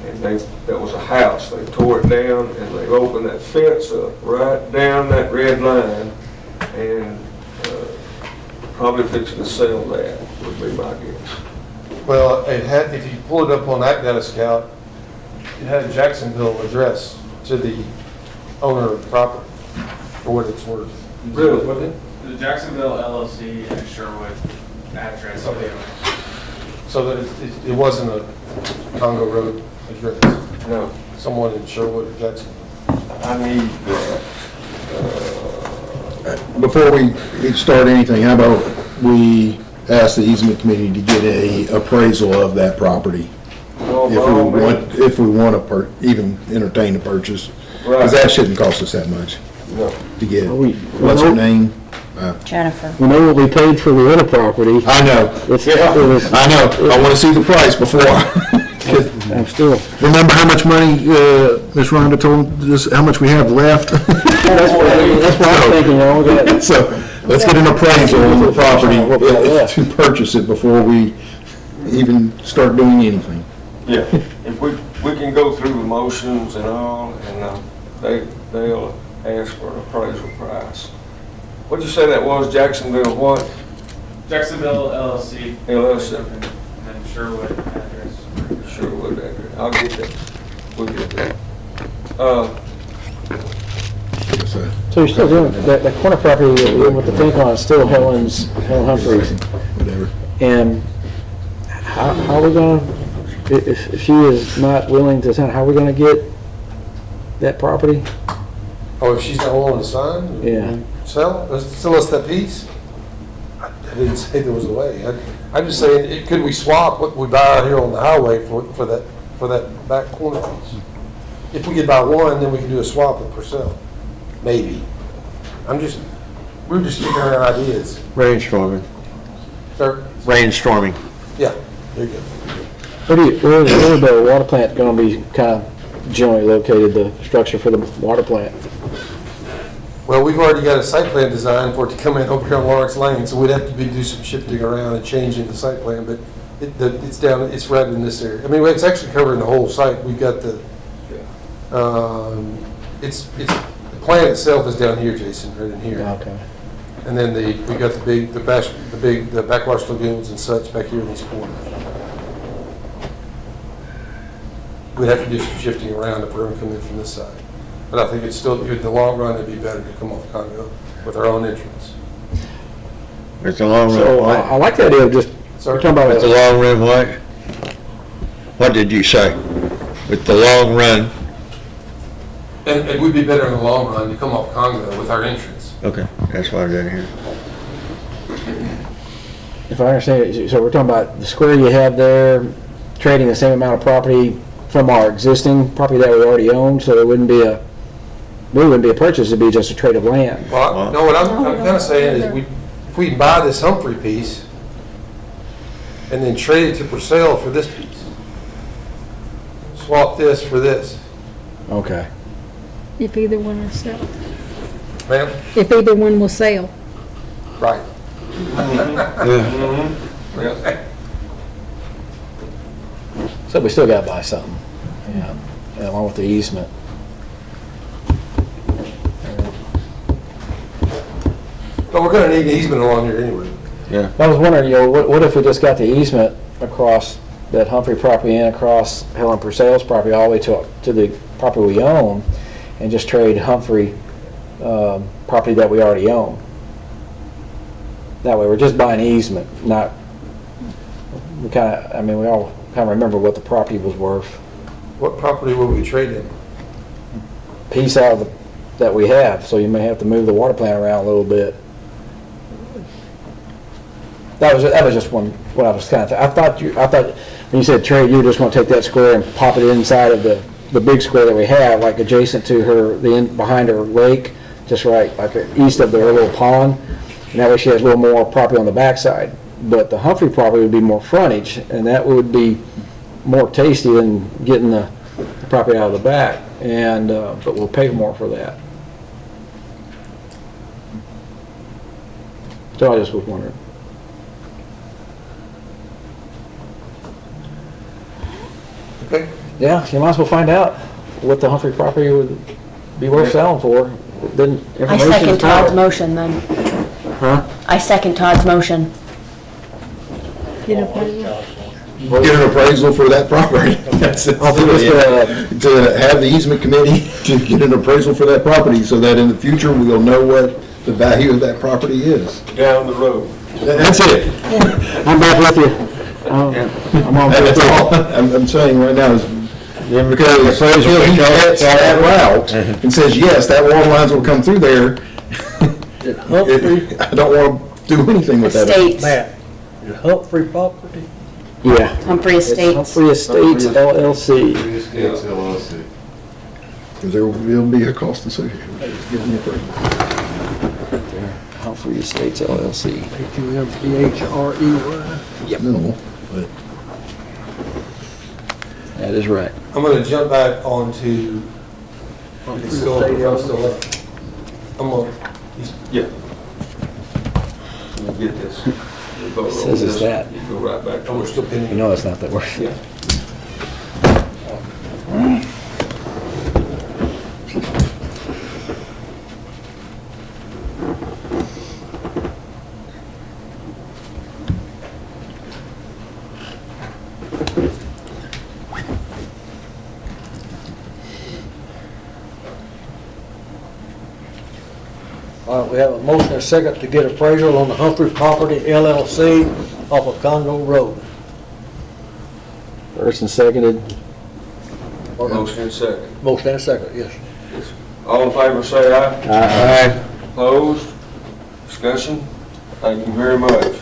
And that was a house. They tore it down and they opened that fence up right down that red line. And probably fixing to sell that would be my guess. Well, if you pull it up on that data scout, it had a Jacksonville address to the owner of the property for what it's worth. Really? Wasn't it? The Jacksonville LLC in Sherwood address of the owner. So that it wasn't a Congo Road address? No, Someone in Sherwood or Jackson? I need that. Before we start anything, how about we ask the easement committee to get a appraisal of that property? Well, by all means. If we want to even entertain the purchase, because that shouldn't cost us that much No. to get. We- What's her name? Jennifer. We know what we paid for the other property. I know. I know. I want to see the price before. I'm still, Remember how much money, Ms. Rhonda told us, how much we have left? that's what I'm thinking, you know, we got, So, let's get an appraisal of the property What we got left. to purchase it before we even start doing anything. Yeah, if we can go through the motions and all, and they'll ask for an appraisal price. What'd you say that was, Jacksonville what? Jacksonville LLC. LLC. And then Sherwood address. Sherwood address. I'll get that. We'll get that. So, so you're still doing, that corner property with the pink on is still Helen Humphreys. whatever. And how are we gonna, if she is not willing to sign, how are we gonna get that property? Oh, if she's not willing to sign? Yeah. Sell us that piece? I didn't say there was a way. I'm just saying, could we swap what we buy out here on the highway for that back corner piece? If we could buy one, then we can do a swap with Purcell. Maybe. We're just kicking around ideas. Rainstorming. Sir? Rainstorming. Yeah, there you go. Where is the water plant gonna be kind of generally located, the structure for the water plant? Well, we've already got a site plan design for it to come in over here on Lawrence Lane, so we'd have to do some shifting around and changing the site plan, but it's right in this area. I mean, it's actually covering the whole site. We've got the plan itself is down here, Jason, right in here. Okay. And then we got the backwash lagoons and such back here in these corners. We'd have to do some shifting around if we're going to come in from this side. But I think it's still, in the long run, it'd be better to come off Congo with our own entrance. It's a long run. So I like the idea of just, we're talking about With the long run what? What did you say? With the long run? And it would be better in the long run to come off Congo with our entrance. Okay, that's what I did here. if I understand it, so we're talking about the square you have there, trading the same amount of property from our existing property that we already own, so it wouldn't be a purchase, it'd be just a trade of land. Well, no, what I'm kind of saying is if we can buy this Humphrey piece and then trade it to Purcell for this piece, swap this for this. Okay. If either one will sell. Ma'am? If either one will sell. Right. So we still gotta buy something, yeah, along with the easement. But we're gonna need an easement along here anyway. Yeah. I was wondering, what if we just got the easement across that Humphrey property and across Helen Purcell's property all the way to the property we own, and just trade Humphrey property that we already own? That way, we're just buying easement, not, we all kind of remember what the property was worth. What property will we trade in? Piece out of that we have, so you may have to move the water plant around a little bit. That was just what I was kind of, I thought when you said trade, you were just gonna take that square and pop it inside of the big square that we have, like adjacent to her, behind her lake, just right, like east of their little pond. And that way she has a little more property on the backside. But the Humphrey property would be more frontage, and that would be more tasty than getting the property out of the back. And, but we'll pay more for that. So I just was wondering. Okay. Yeah, you might as well find out what the Humphrey property would be worth selling for. Then I information's second Todd's power. motion then. Huh? I second Todd's motion. You know, Get an appraisal for that property. That's it. To have the easement committee to get an appraisal for that property, so that in the future we'll know what the value of that property is. Down the road. That's it. I'm back with you. I'm on That's board. all I'm saying right now is, because until he gets that route and says, yes, that water lines will come through there, I don't want to do anything with that. Estates, Matt, is Humphrey property? Yeah. Humphrey Estates. Humphrey Estates LLC. Previous Gates LLC. Because there will be a cost associated with it. Getting it right. Humphrey Estates LLC. HUMPHREY. Minimal, but. That is right. I'm gonna jump back onto, it's still, I'm still up. I'm on, Yeah. Let me get this. We'll vote on Says it's this. that. You go right back to oh, we're still You pending. know it's not that word. Yeah. All right, we have a motion and a second to get appraisal on the Humphrey Property LLC off of Congo Road. First and seconded. Motion and second. Motion and a second, yes. All in favor, say aye. Aye. Opposed? Discussion? Thank you very much.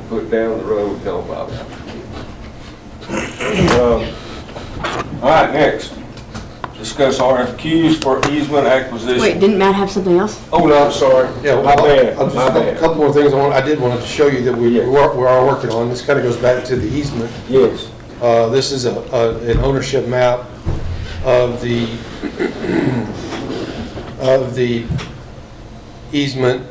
Put down the road, don't bother. All right, next. Discuss RFQs for easement acquisition. Wait, didn't Matt have something else? Oh, no, I'm sorry. Yeah, My bad, I'll just, my a bad. couple more things I did want to show you that we Yes. we are working on. This kind of goes back to the easement. Yes. This is an ownership map of the, of the easement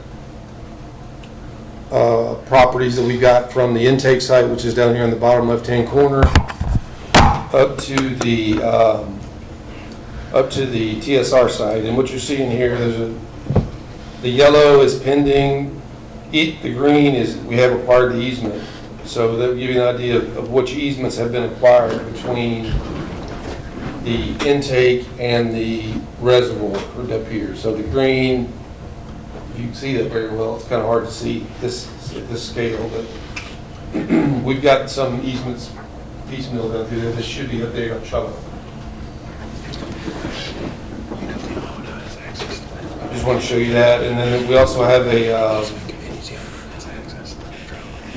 properties that we got from the intake site, which is down here in the bottom left-hand corner, up to the TSR site. And what you're seeing here, the yellow is pending, the green is, we have acquired the easement. So that will give you an idea of which easements have been acquired between the intake and the reservoir up here. So the green, if you can see that very well, it's kind of hard to see this at this scale, but we've got some easements piecemeal down through there. This should be up there on shovel. I just want to show you that, and then we also have a.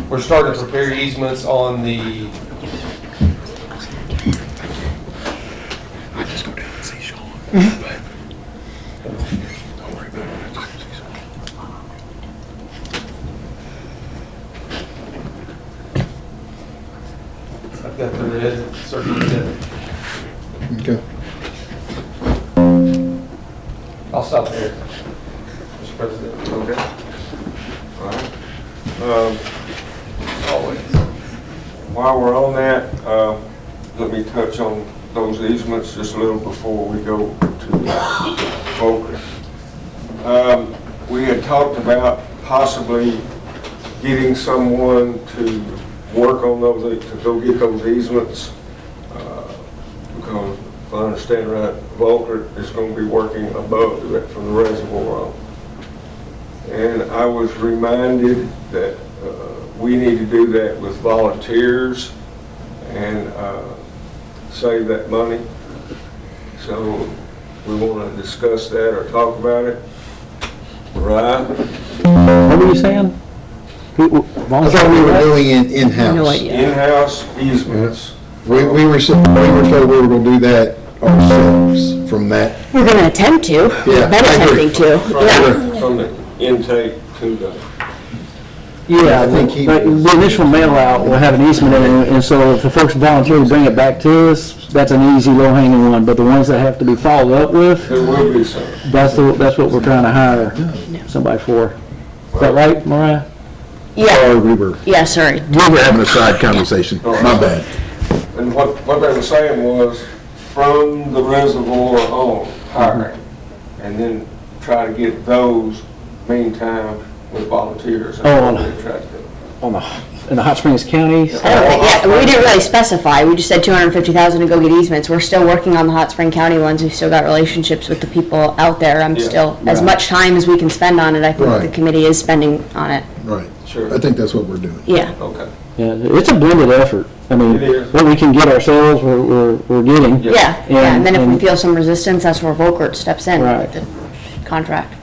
We're starting to prepare easements on the. I just go down and see Sean, but don't worry about it. I just see Sean. I've got the red circle there. Okay. I'll stop there, Mr. President. Okay. All right. Always. While we're on that, let me touch on those easements just a little before we go to Volker. We had talked about possibly getting someone to work on those, to go get those easements, because if I understand right, Volker is going to be working above it from the reservoir on. And I was reminded that we need to do that with volunteers and save that money. So we want to discuss that or talk about it. Right? What were you saying? I thought we were doing it in-house. No idea. In-house easements. We were told we were gonna do that ourselves from that. We're gonna attempt to. Yeah, We've been I agree. attempting to. Yeah. From the intake to the, Yeah, I think he but was- the initial mail out will have an easement in it, and so if the folks volunteer to bring it back to us, that's an easy, low-hanging one. But the ones that have to be followed up with, there will be some. that's what we're trying to hire somebody for. Is that right, Mariah? Yeah, Sorry, we were sorry. having a side conversation. My bad. And what they were saying was, from the reservoir on, hiring, and then try to get those meantime with volunteers. Oh, That's what they tried to do. On the in the Hot Springs County? Yeah, we didn't really specify, we just said 250,000 to go get easements. We're still working on the Hot Spring County ones, we've still got relationships with the people out there. I'm Yeah. still, as Right. much time as we can spend on it, I think the Right. committee is spending on it. Right. Sure. I think that's what we're doing. Yeah. Okay. Yeah, it's a blended effort. I mean, It is. what we can get ourselves, we're getting. Yeah. Yeah, and then if we feel some resistance, that's where Volkert steps in Right. with the contract.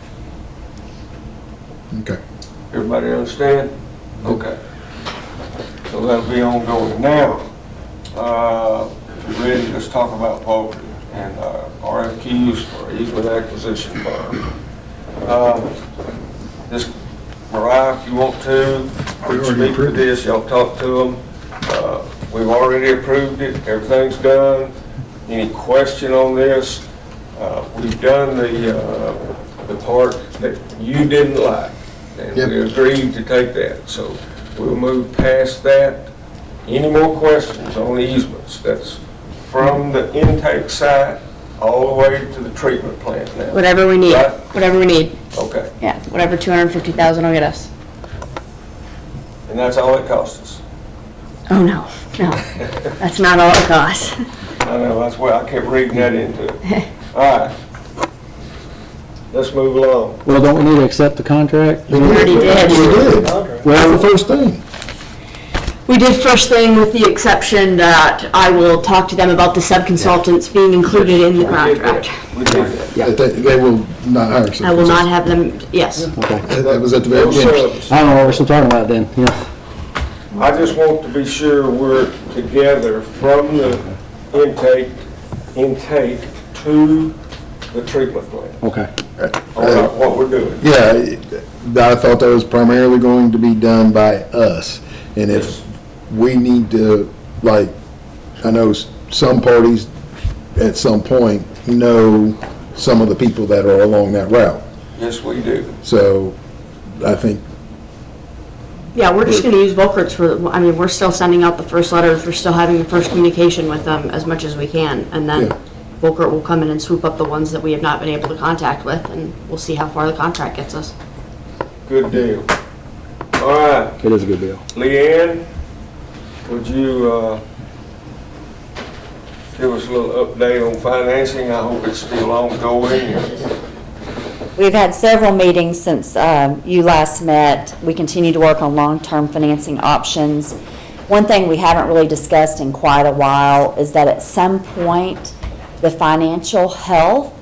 Okay. Everybody understand? Okay. So that'll be ongoing. Now, you ready, let's talk about poultry and RFQs for easement acquisition firm. This, Mariah, if you want to, We already speak to approved it. this, y'all talk to them. We've already approved it, everything's done. Any question on this? We've done the part that you didn't like, and Yep. we agreed to take that. So we'll move past that. Any more questions on easements? That's from the intake site all the way to the treatment plant now. Whatever we need, Right. whatever we need. Okay, Yeah, whatever 250,000 will get us. and that's all it costs us. Oh, no, that's not all it costs. I know, that's why I kept reading that into it. All right. Let's move along. Well, don't we need to accept the contract? We already did. We did. Well, the first thing. We did first thing with the exception that I will talk to them about the sub-consultants being included in the We did that. contract. We did that. That they will not hire someone. I will not have them, yes. Okay. That was at the very No beginning. subs. I don't know what we're still talking about then, yeah. I just want to be sure we're together from the intake to the treatment plant Okay. on what we're doing. Yeah, I thought that was primarily going to be done by us. And if we need to, like, I know some parties at some point know some of the people that are along that route. Yes, we do. So I think, Yeah, we're just gonna use Volkerts for, I mean, we're still sending out the first letters, we're still having the first communication with them as much as we can, and then Yeah. Volkert will come in and swoop up the ones that we have not been able to contact with, and we'll see how far the contract gets us. Good deal. All right, It is a good deal. Leanne, would you give us a little update on financing? I hope it's still ongoing. We've had several meetings since you last met. We continue to work on long-term financing options. One thing we haven't really discussed in quite a while is that at some point, the financial health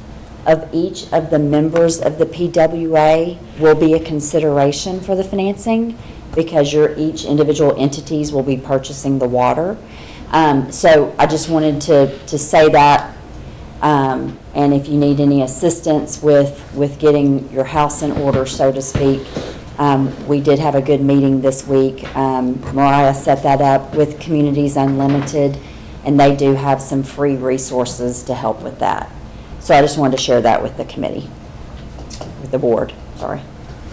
of each of the members of the PWA will be a consideration for the financing because each individual entities will be purchasing the water. So I just wanted to say that. And if you need any assistance with getting your house in order, so to speak, we did have a good meeting this week. Mariah set that up with Communities Unlimited, and they do have some free resources to help with that. So I just wanted to share that with the committee, with the board, sorry.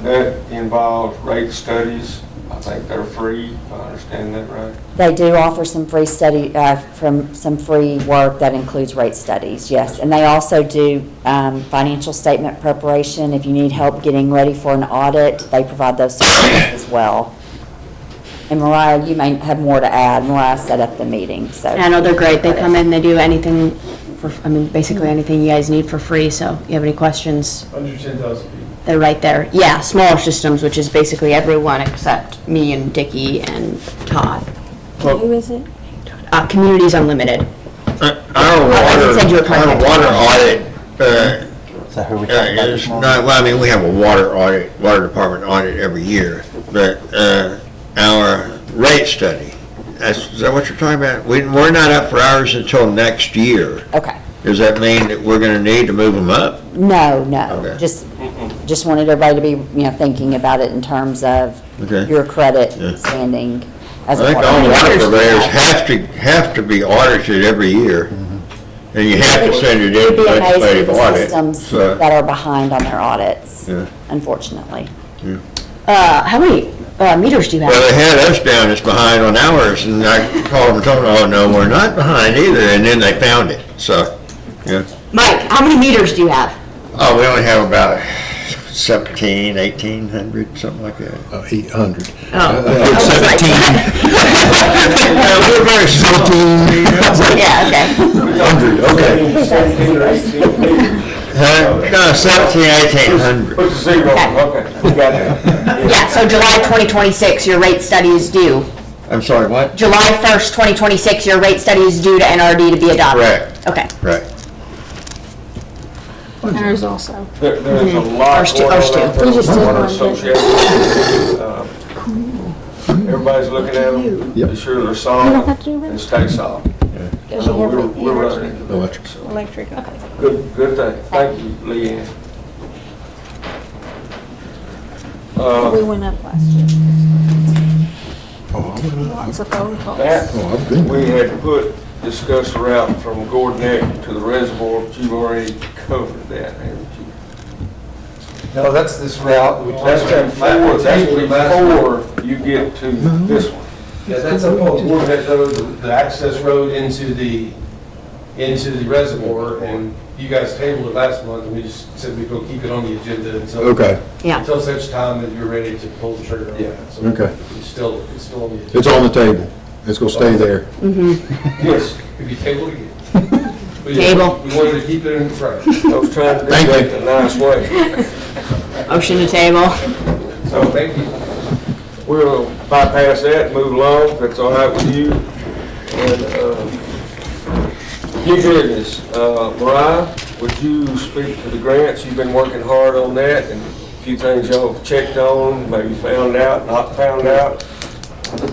That involves rate studies. I think they're free, if I understand that right. They do offer some free study, from some free work that includes rate studies, yes. And they also do financial statement preparation. If you need help getting ready for an audit, they provide those services as well. And Mariah, you may have more to add. Mariah set up the meeting, so. I know they're great, they come in, they do anything for, I mean, basically anything you guys need for free, so if you have any questions, Under 10,000 people. they're right there. Yeah, smaller systems, which is basically everyone except me and Dickie and Todd. Who is it? Communities Unlimited. Our send you a contact. water audit, Is that who we talked about is this not, morning? well, I mean, we have a water department audit every year, but, our rate study, is that what you're talking about? We're not up for ours until next year. Okay. Does that mean that we're gonna need to move them up? No, Okay. just wanted everybody to be, thinking about it in terms of Okay. your credit Yeah. standing I as a think part all of the water it. purveyors have to be audited every year. And you have to send it in You'd to be amazed at legislative the audit. systems So, that are behind on their audits, yeah. unfortunately. How many meters do you Well, have? they had us down as behind on ours, and I called them and told them, oh, no, we're not behind either, and then they found it, so, yeah. Mike, how many meters do you have? Oh, we only have about 1,800, something like that. 800. Oh. I was like- 17. We're very 17. Yeah, okay. 100, okay. 17 or 18 meters. No, 1,800. Put the zero on, okay, we got that. Yeah, so July 2026, your rate study is due. I'm sorry, what? July 1st, 2026, your rate study is due to NRD to be adopted. Correct. Okay. Right. Ours also. There's a lot Ours too, going on ours too. out there We just with did water one, didn't we? associations. Everybody's looking at them, Yep. be sure they're You don't solid have to do and that? stay solid. Because you have We're running into that, Electric. so. electric. Good thing. Thank you, Leanne. We went up last year. Oh, I went up. Lots of phone calls. That, Oh, I've been we there. had put, discuss a route from Gordon Neck to the reservoir, but you've already covered that, haven't you? No, that's this route. we That's talked about. before you get to this one. Yeah, that's up on Warhead Road, the access road into the reservoir, and you guys tabled it last month, and we just said we'd go keep it on the agenda until. Okay, Yeah. Until such time that you're ready to pull the trigger on that. So Okay. It's still on the agenda. it's on the table. It's gonna stay there. Yes, Could be tabled again. Table. We wanted to keep it in front. I was trying to do Thank that you. in a nice way. Motion to table. So thank you. We'll bypass that and move along, if that's all right with you. And, new business, Mariah, would you speak to the grants? You've been working hard on that, and a few things y'all have checked on, maybe found out, not found out.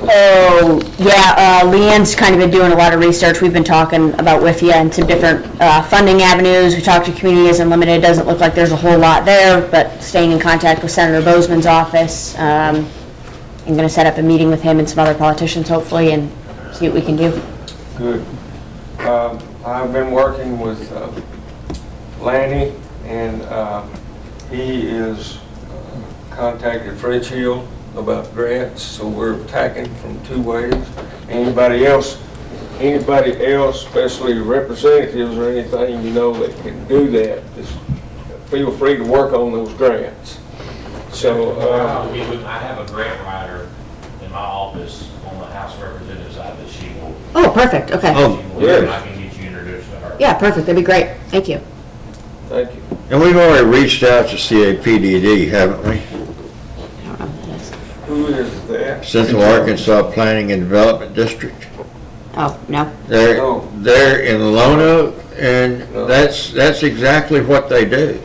Oh, yeah, Leanne's kind of been doing a lot of research. We've been talking about WIFIA and some different funding avenues. We talked to Communities Unlimited. It doesn't look like there's a whole lot there, but staying in contact with Senator Bozeman's office. I'm going to set up a meeting with him and some other politicians, hopefully, and see what we can do. Good. I've been working with Lanny, and he is contacted French Hill about grants, so we're attacking from two ways. Anybody else, especially representatives or anything you know that can do that, just feel free to work on those grants. So, I have a grant writer in my office on the House of Representatives side that she will, Oh, perfect, okay. she will, yes. I can get you introduced to her. Yeah, perfect, that'd be great. Thank you. thank you. And we've already reached out to CAPDD, haven't we? I don't know what that is. Who is that? Central Arkansas Planning and Development District. Oh, no. Oh. They're in Lone Oak, and No. that's exactly what they do.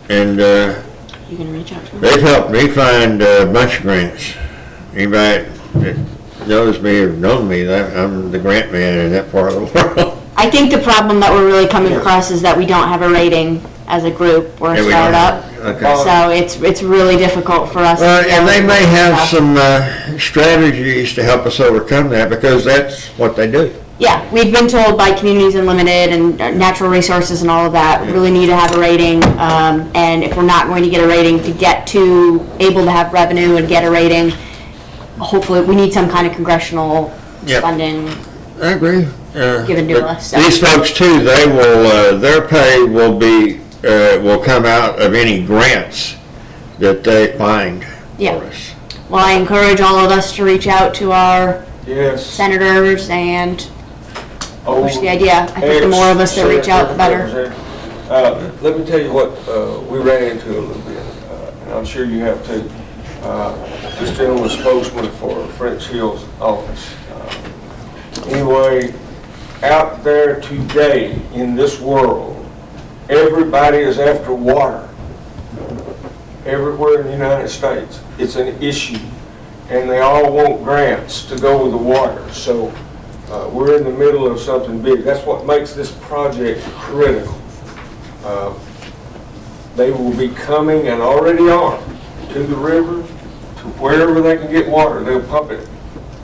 And You gonna reach out to him? they've helped me find a bunch of grants. Anybody that knows me or known me, I'm the grant man in that part of the world. I think the problem that we're really coming across is that we don't have a rating as a group. We're a Yeah, we don't. startup. Okay. So it's really difficult for us. to Well, be and able they to may work have out. some strategies to help us overcome that, because that's what they do. Yeah, we've been told by Communities Unlimited and Natural Resources and all of that, we really need to have a rating. And if we're not going to get a rating to get to able to have revenue and get a rating, hopefully, we need some kind of congressional Yep. funding. I agree. Given to But us, so. These folks too, they will, their pay will be, will come out of any grants that they find Yeah. for us. Well, I encourage all of us to reach out to our Yes. senators and push Oh, the idea. I think the more of us that reach out, the better. Let me tell you what we ran into a little bit, and I'm sure you have too. This gentleman was spokesman for French Hill's office. Anyway, out there today in this world, everybody is after water. Everywhere in the United States, it's an issue, and they all want grants to go with the water. So we're in the middle of something big. That's what makes this project critical. They will be coming, and already are, to the river, to wherever they can get water. They'll pump it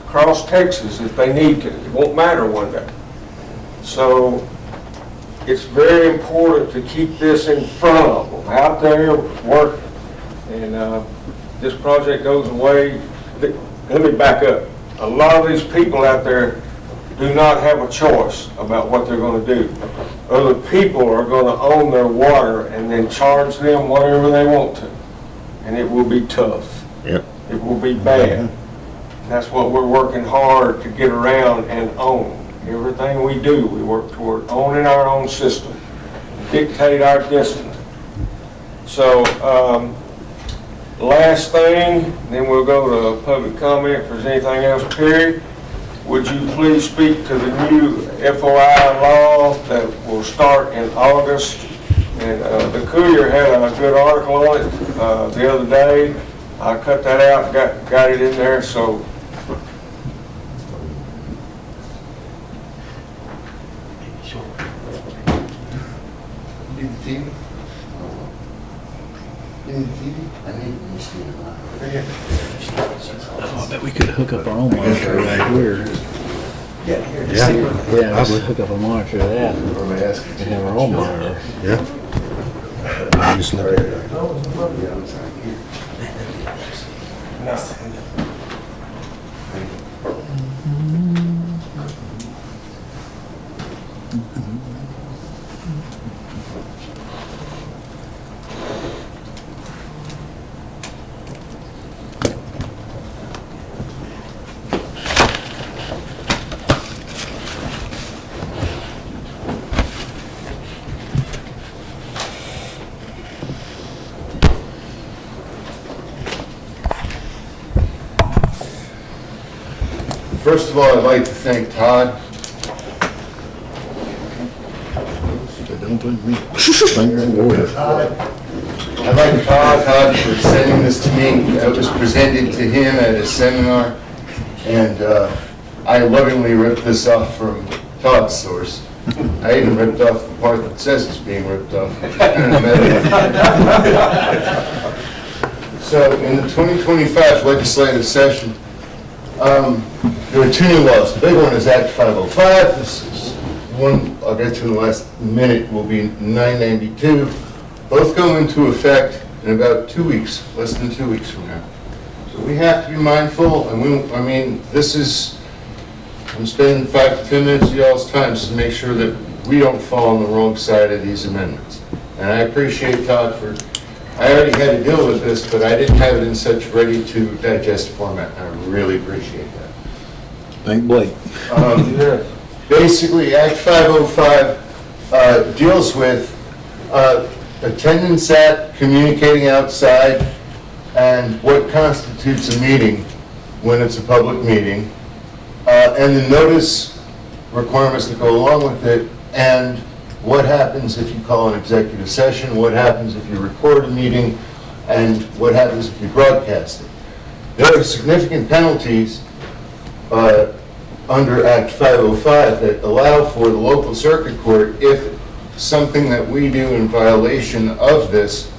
across Texas if they need to. It won't matter one day. So it's very important to keep this in front of them, out there working. And this project goes away. Let me back up. A lot of these people out there do not have a choice about what they're going to do. other people are gonna own their water and then charge them whatever they want to. And it will be tough. Yep. It will be bad. That's what we're working hard to get around and own. Everything we do, we work toward owning our own system, dictate our destiny. So, last thing, then we'll go to public comment if there's anything else, Perry. Would you please speak to the new FOI law that will start in August? And the Courier had a good article on it the other day. I cut that out, got it in there, so. Need the TV? You need the TV? I need the Oh, I bet we could hook up our own monitor right here. Yeah, here. Yeah, we could hook up a monitor to that. Or am I asking? We have our own monitor. Yeah. Just look at it. First of all, I'd like to thank Todd. Don't blame me. Finger in the water. I'd like to thank Todd for sending this to me. It was presented to him at a seminar, and I lovingly ripped this off from Todd's source. I even ripped off the part that says it's being ripped off. So in the 2025 legislative session, there are two new laws. The big one is Act 505. This is one I'll get to in the last minute, will be 992. Both go into effect in about 2 weeks, less than 2 weeks from now. So we have to be mindful, and this is, I'm spending 5 to 10 minutes of y'all's time to make sure that we don't fall on the wrong side of these amendments. And I appreciate Todd for, I already had to deal with this, but I didn't have it in such ready to digest format. I really appreciate that. Thank Blake. Basically, Act 505 deals with attendance at, communicating outside, and what constitutes a meeting when it's a public meeting, and the notice requirements that go along with it, and what happens if you call an executive session, what happens if you record a meeting, and what happens if you broadcast it. There are significant penalties under Act 505 that allow for the local circuit court, if something that we do in violation of this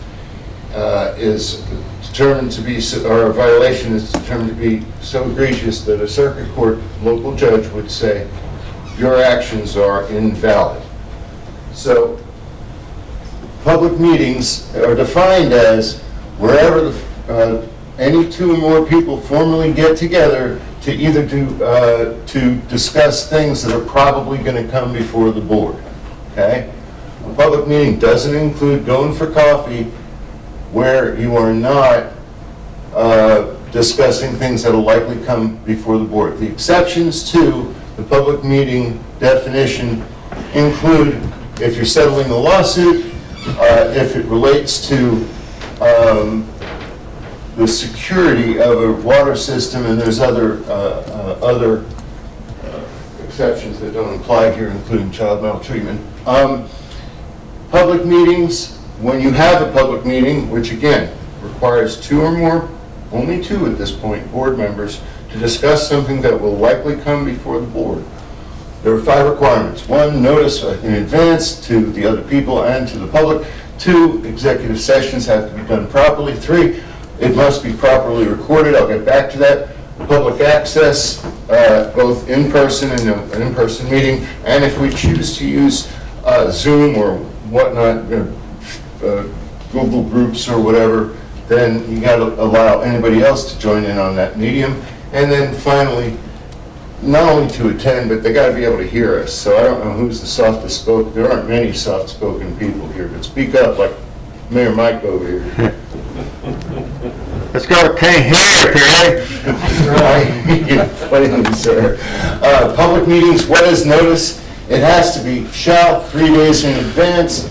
is determined to be, or a violation is determined to be so egregious that a circuit court local judge would say, your actions are invalid. So public meetings are defined as wherever any 2 or more people formally get together to either to discuss things that are probably going to come before the board, okay? A public meeting doesn't include going for coffee where you are not discussing things that will likely come before the board. The exceptions to the public meeting definition include if you're settling a lawsuit, if it relates to the security of a water system, and there's other exceptions that don't apply here, including child maltreatment. Public meetings, when you have a public meeting, which again requires 2 or more, only 2 at this point, board members, to discuss something that will likely come before the board. There are 5 requirements. 1, notice in advance to the other people and to the public. 2, executive sessions have to be done properly. 3, it must be properly recorded. I'll get back to that. Public access, both in person and an in-person meeting, and if we choose to use Zoom or whatnot, Google Groups or whatever, then you got to allow anybody else to join in on that medium. And then finally, not only to attend, but they gotta be able to hear us. So I don't know who's the softest spoken, there aren't many soft-spoken people here, but speak up like Mayor Mike over here. Let's go, can't hear, Terry. Right, sir. Public meetings, what is notice? It has to be shall 3 days in advance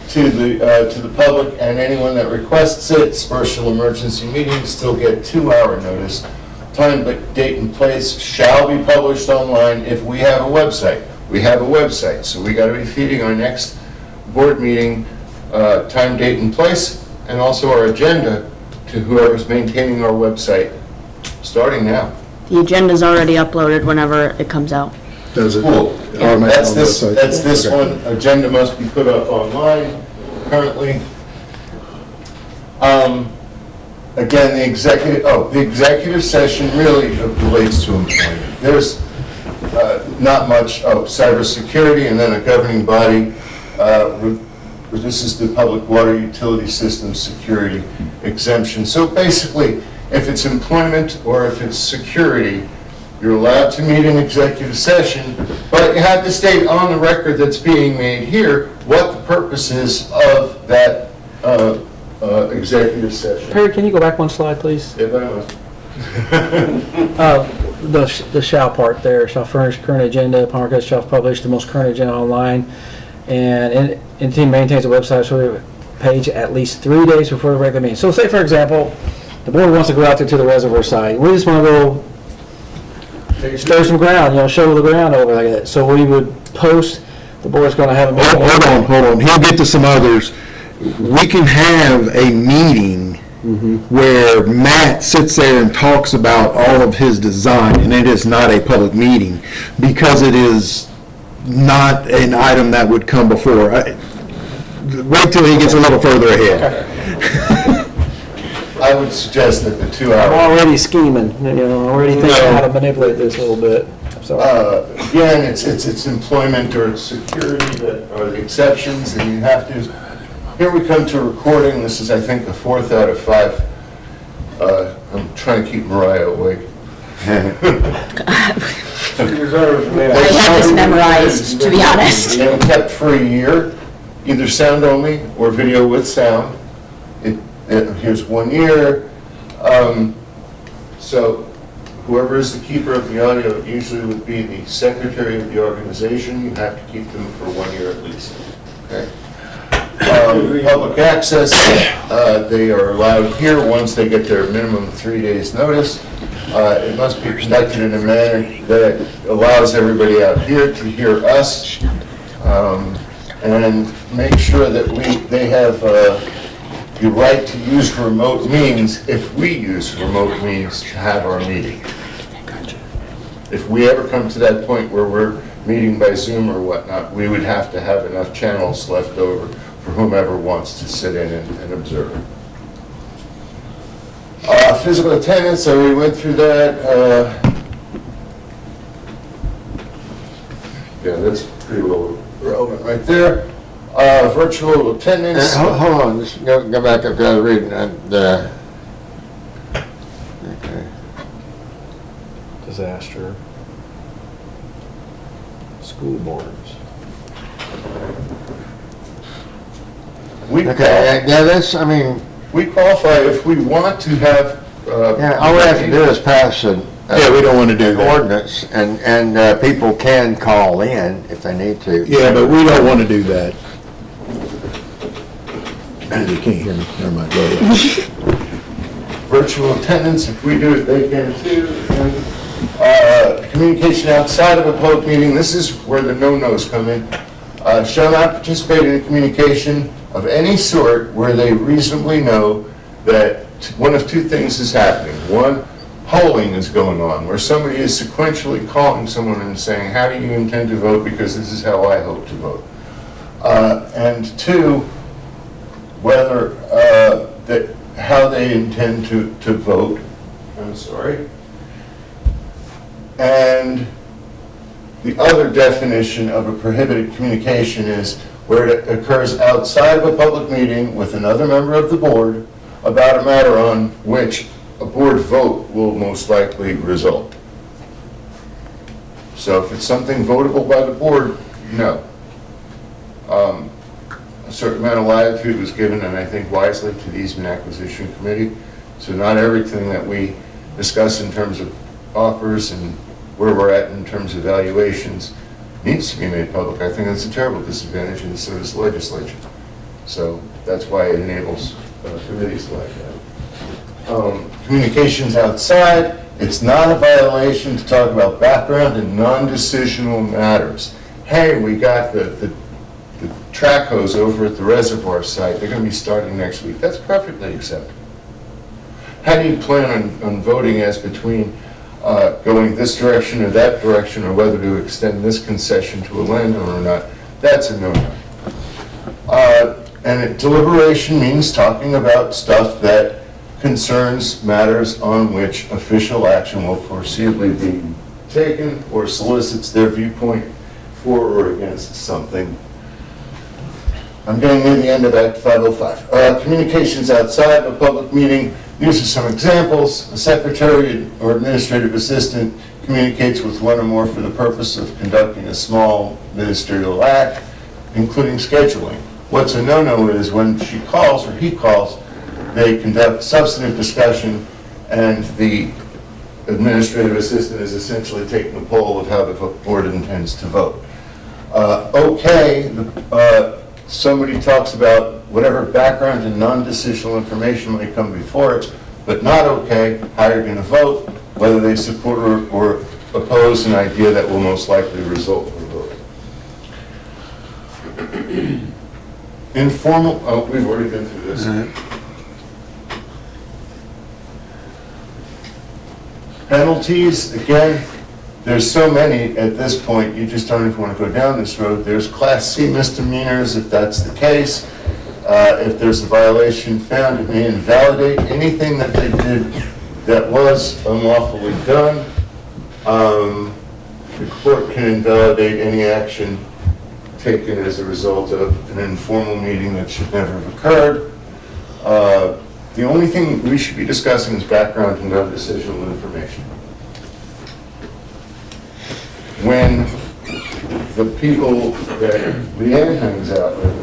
to the public, and anyone that requests it. Special emergency meetings still get 2-hour notice. Time, but date and place shall be published online if we have a website. We have a website, so we got to be feeding our next board meeting time, date, and place, and also our agenda to whoever's maintaining our website, starting now. The agenda's already uploaded whenever it comes out. Does it? Cool. automatically That's on the this, website? that's this Okay. one. Agenda must be put up online currently. Again, the executive session really relates to employment. There's not much, cybersecurity, and then a governing body. This is the Public Water Utility System Security Exemption. So basically, if it's employment or if it's security, you're allowed to meet in executive session, but you have to state on the record that's being made here what the purpose is of that executive session. Perry, can you go back one slide, please? If I must. The shall part there, shall furnish current agenda, upon request shall publish the most current agenda online, and team maintains a website so page at least 3 days before the regular meeting. So say, for example, the board wants to go out there to the reservoir site. We just want to go stir some ground, shovel the ground over like that. So we would post, the board's going to have a meeting. Hold on. He'll get to some others. We can have a meeting where Matt sits there and talks about all of his design, and it is not a public meeting because it is not an item that would come before. Wait till he gets a little further ahead. I would suggest that the 2 I'm hour. already scheming, already thinking how to manipulate this a little bit. So Again, it's employment or it's security that are the exceptions, and you have to, here we come to recording. This is, I think, the 4th out of 5. I'm trying to keep Mariah awake. I had this memorized, to be honest. And kept for a year, either sound only or video with sound. Here's 1 year. So whoever is the keeper of the audio usually would be the secretary of the organization. You have to keep them for 1 year at least. Okay. Public access, they are allowed here once they get their minimum 3 days notice. It must be conducted in a manner that allows everybody out here to hear us, and make sure that they have the right to use remote means if we use remote means to have our meeting. If we ever come to that point where we're meeting by Zoom or whatnot, we would have to have enough channels left over for whomever wants to sit in and observe. Physical attendance, I already went through that. Yeah, that's pretty well relevant right there. Virtual attendance. Hold on, just go back up to the reading. Okay. disaster, school boards. Okay, yeah, that's, I mean, We qualify if we want to have. yeah, all we have to do is pass Yeah, we don't want to do an that. ordinance, and people can call in if they need to. Yeah, but we don't want to do that. You can't hear me, never mind, go ahead. Virtual attendance, if we do it, they can too. And, communication outside of a public meeting, this is where the no-nos come in. Shall not participate in communication of any sort where they reasonably know that one of two things is happening. One, polling is going on, where somebody is sequentially calling someone and saying, how do you intend to vote, because this is how I hope to vote. And two, whether, how they intend to vote, I'm sorry. And the other definition of a prohibited communication is where it occurs outside of a public meeting with another member of the board about a matter on which a board vote will most likely result. So if it's something votable by the board, no. A certain amount of latitude was given, and I think wisely, to the easement acquisition committee. So not everything that we discuss in terms of offers and where we're at in terms of valuations needs to be made public. I think that's a terrible disadvantage, and so does the legislature. So that's why it enables committees like that. Communications outside, it's not a violation to talk about background and non-decisional matters. Hey, we got the track hose over at the reservoir site. They're going to be starting next week. That's perfectly acceptable. How do you plan on voting as between going this direction or that direction, or whether to extend this concession to a landowner or not? That's a no-no. And deliberation means talking about stuff that concerns matters on which official action will foreseeably be taken or solicits their viewpoint for or against something. I'm getting near the end of Act 505. Communications outside of a public meeting. These are some examples. A secretary or administrative assistant communicates with one or more for the purpose of conducting a small ministerial act, including scheduling. What's a no-no is when she calls or he calls, they conduct substantive discussion, and the administrative assistant is essentially taking the poll of how the board intends to vote. Somebody talks about whatever background and non-decisional information might come before it, but not okay, how you're going to vote, whether they support or oppose an idea that will most likely result in a vote. Informal, we've already been through this. Penalties, again, there's so many at this point, you just don't even want to go down this road. There's Class C misdemeanors, if that's the case. If there's a violation found, it may invalidate anything that they did that was unlawfully done. The court can invalidate any action taken as a result of an informal meeting that should never have occurred. The only thing we should be discussing is background and non-decisional information. When the people that Leanne hangs out with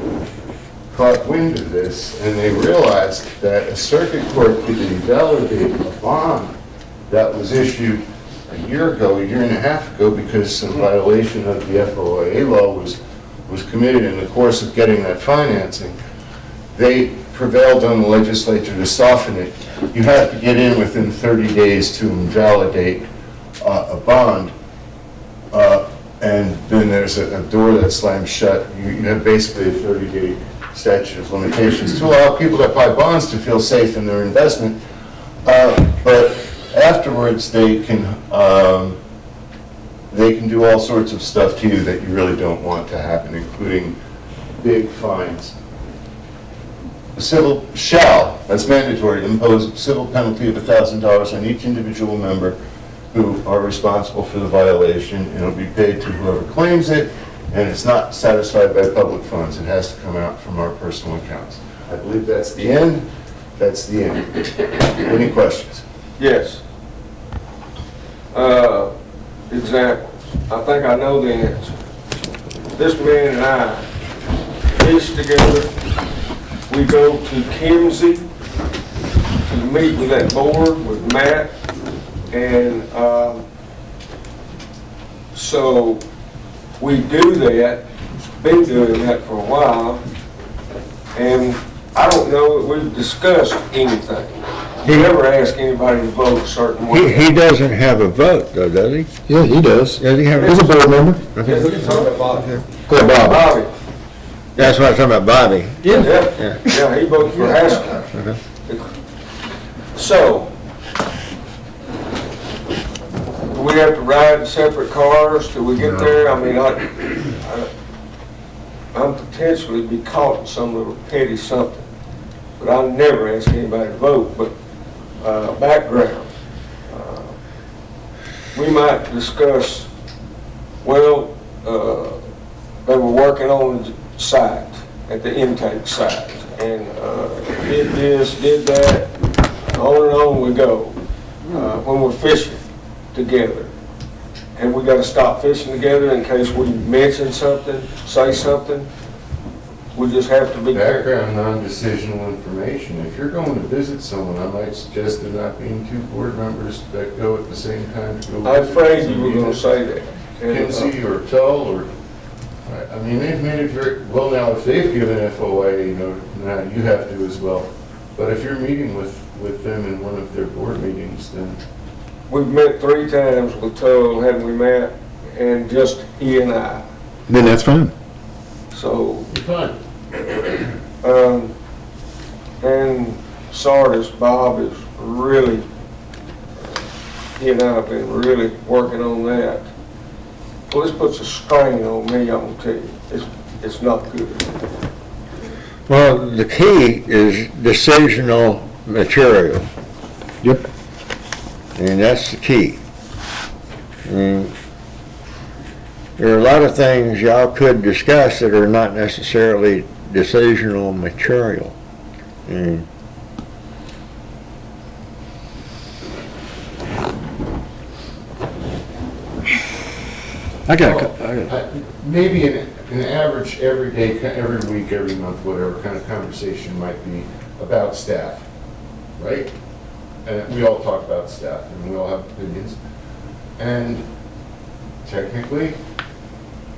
caught wind of this, and they realized that a circuit court could invalidate a bond that was issued a year and a half ago, because some violation of the FOIA law was committed in the course of getting that financing, they prevailed on the legislature to soften it. You have to get in within 30 days to invalidate a bond. And then there's a door that slams shut. You have basically a 30-day statute of limitations to allow people that buy bonds to feel safe in their investment. But afterwards, they can do all sorts of stuff to you that you really don't want to happen, including big fines. The civil shall, that's mandatory, impose a civil penalty of $1,000 on each individual member who are responsible for the violation, and it'll be paid to whoever claims it, and it's not satisfied by public funds. It has to come out from our personal accounts. I believe that's the end. That's the end. Any questions? Yes. Examples. I think I know the answer. This man and I fish together. We go to Kimsey to meet with that board with Matt. And so we do that, been doing that for a while, and I don't know that we've discussed anything. We never ask anybody to vote a certain way. He doesn't have a vote, though, does he? Yeah, he does. Does he have? He's a board member. Yes, we're talking about Bobby. Go ahead, Bob. Bobby. That's what I'm talking about, Bobby. Yeah, he voted for Haskell. Okay. So, we have to ride in separate cars till we get there. I mean, I'm potentially be caught in some little petty something, but I never ask anybody to vote. But background, we might discuss. Well, they were working on the site at the intake site, and did this, did that, on and on we go. When we're fishing together, and we gotta stop fishing together in case we mention something, say something. We just have to be careful. Background, non-decisional information. If you're going to visit someone, I might suggest there not being two board members that go at the same time to go. I'm afraid you were gonna say that. Kinsey or Tull, or, I mean, they've made it very, well, now, if they've given FOA, you know, now you have to as well. But if you're meeting with them in one of their board meetings, then We've met 3 times with Tull, haven't we, Matt? And just he and I. Then that's fine. So, you're fine. and Sardis, Bob is really, he and I have been really working on that. Well, this puts a strain on me, I'm gonna tell you. It's not good. Well, the key is decisional material, Yep. and that's the key. And there are a lot of things y'all could discuss that are not necessarily decisional material. And I got Maybe an average every day, every week, every month, whatever kind of conversation might be about staff, right? And we all talk about staff, and we all have opinions. And technically,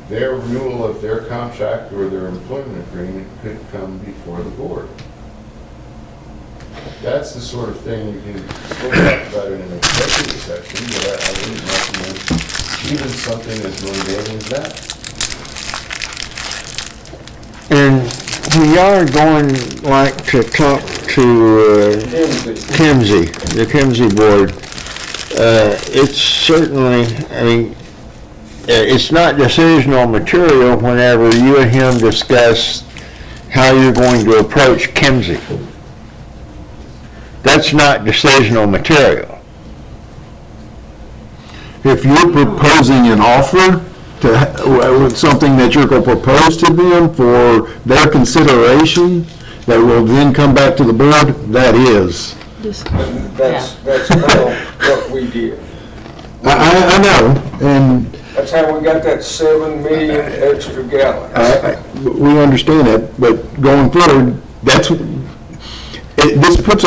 their renewal of their contract or their employment agreement could come before the board. That's the sort of thing you can still talk about in an executive session, but I wouldn't recommend even something as mundane as that. And we are going, like, to talk to Kimsey, the Kimsey board. It's certainly, I mean, it's not decisional material whenever you and him discuss how you're going to approach Kimsey. That's not decisional material. If you're proposing an offer to, something that you're going to propose to them for their consideration, that will then come back to the board, that is. That's kind of what we did. I know, and That's how we got that 7 million extra gallons. we understand that, but going forward, this puts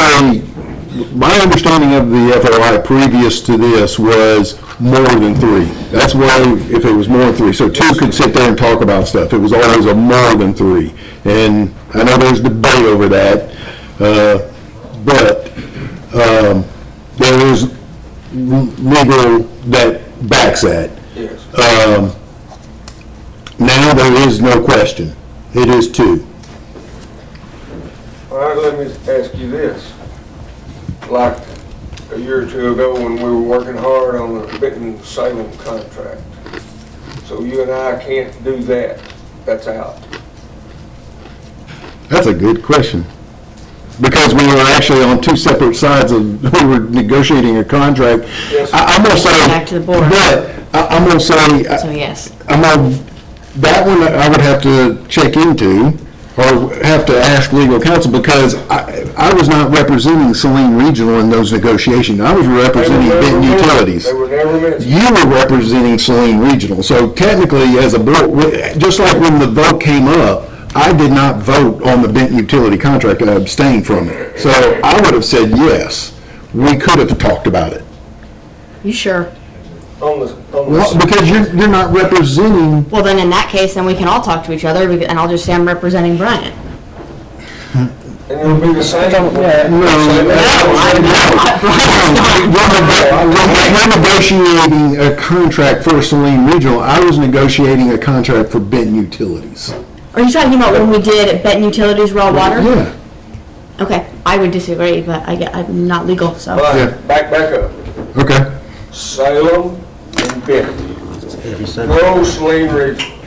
my understanding of the FOI previous to this was more than 3. That's why if it was more than 3, so 2 could sit there and talk about stuff. It was always a more than 3. And I know there's debate over that, but there is legal that backs that. Yes. Now there is no question. It is 2. All right, let me ask you this. Like a year or 2 ago when we were working hard on the Benton Salem contract. So you and I can't do that. That's out. That's a good question. Because we were actually on 2 separate sides of, we were negotiating a contract. Yes. I'm gonna say. Back to the board. But I'm gonna say, So yes. that one I would have to check into, or have to ask legal counsel, because I was not representing Saline Regional in those negotiations. I was representing Benton Utilities. They were never mentioned. You were representing Saline Regional. So technically, as a board, just like when the vote came up, I did not vote on the Benton Utility contract. I abstained from it. So I would have said yes. We could have talked about it. You sure? Well, because you're not representing. Well, then in that case, then we can all talk to each other, and I'll just say I'm representing Bryant. And it'll be the same. You're negotiating a contract for Saline Regional. I was negotiating a contract for Benton Utilities. Are you talking about when we did at Benton Utilities Raw Water? Yeah. Okay, I would disagree, but I'm not legal, so. But back up. Okay. Salem and Benton. No Saline Regional.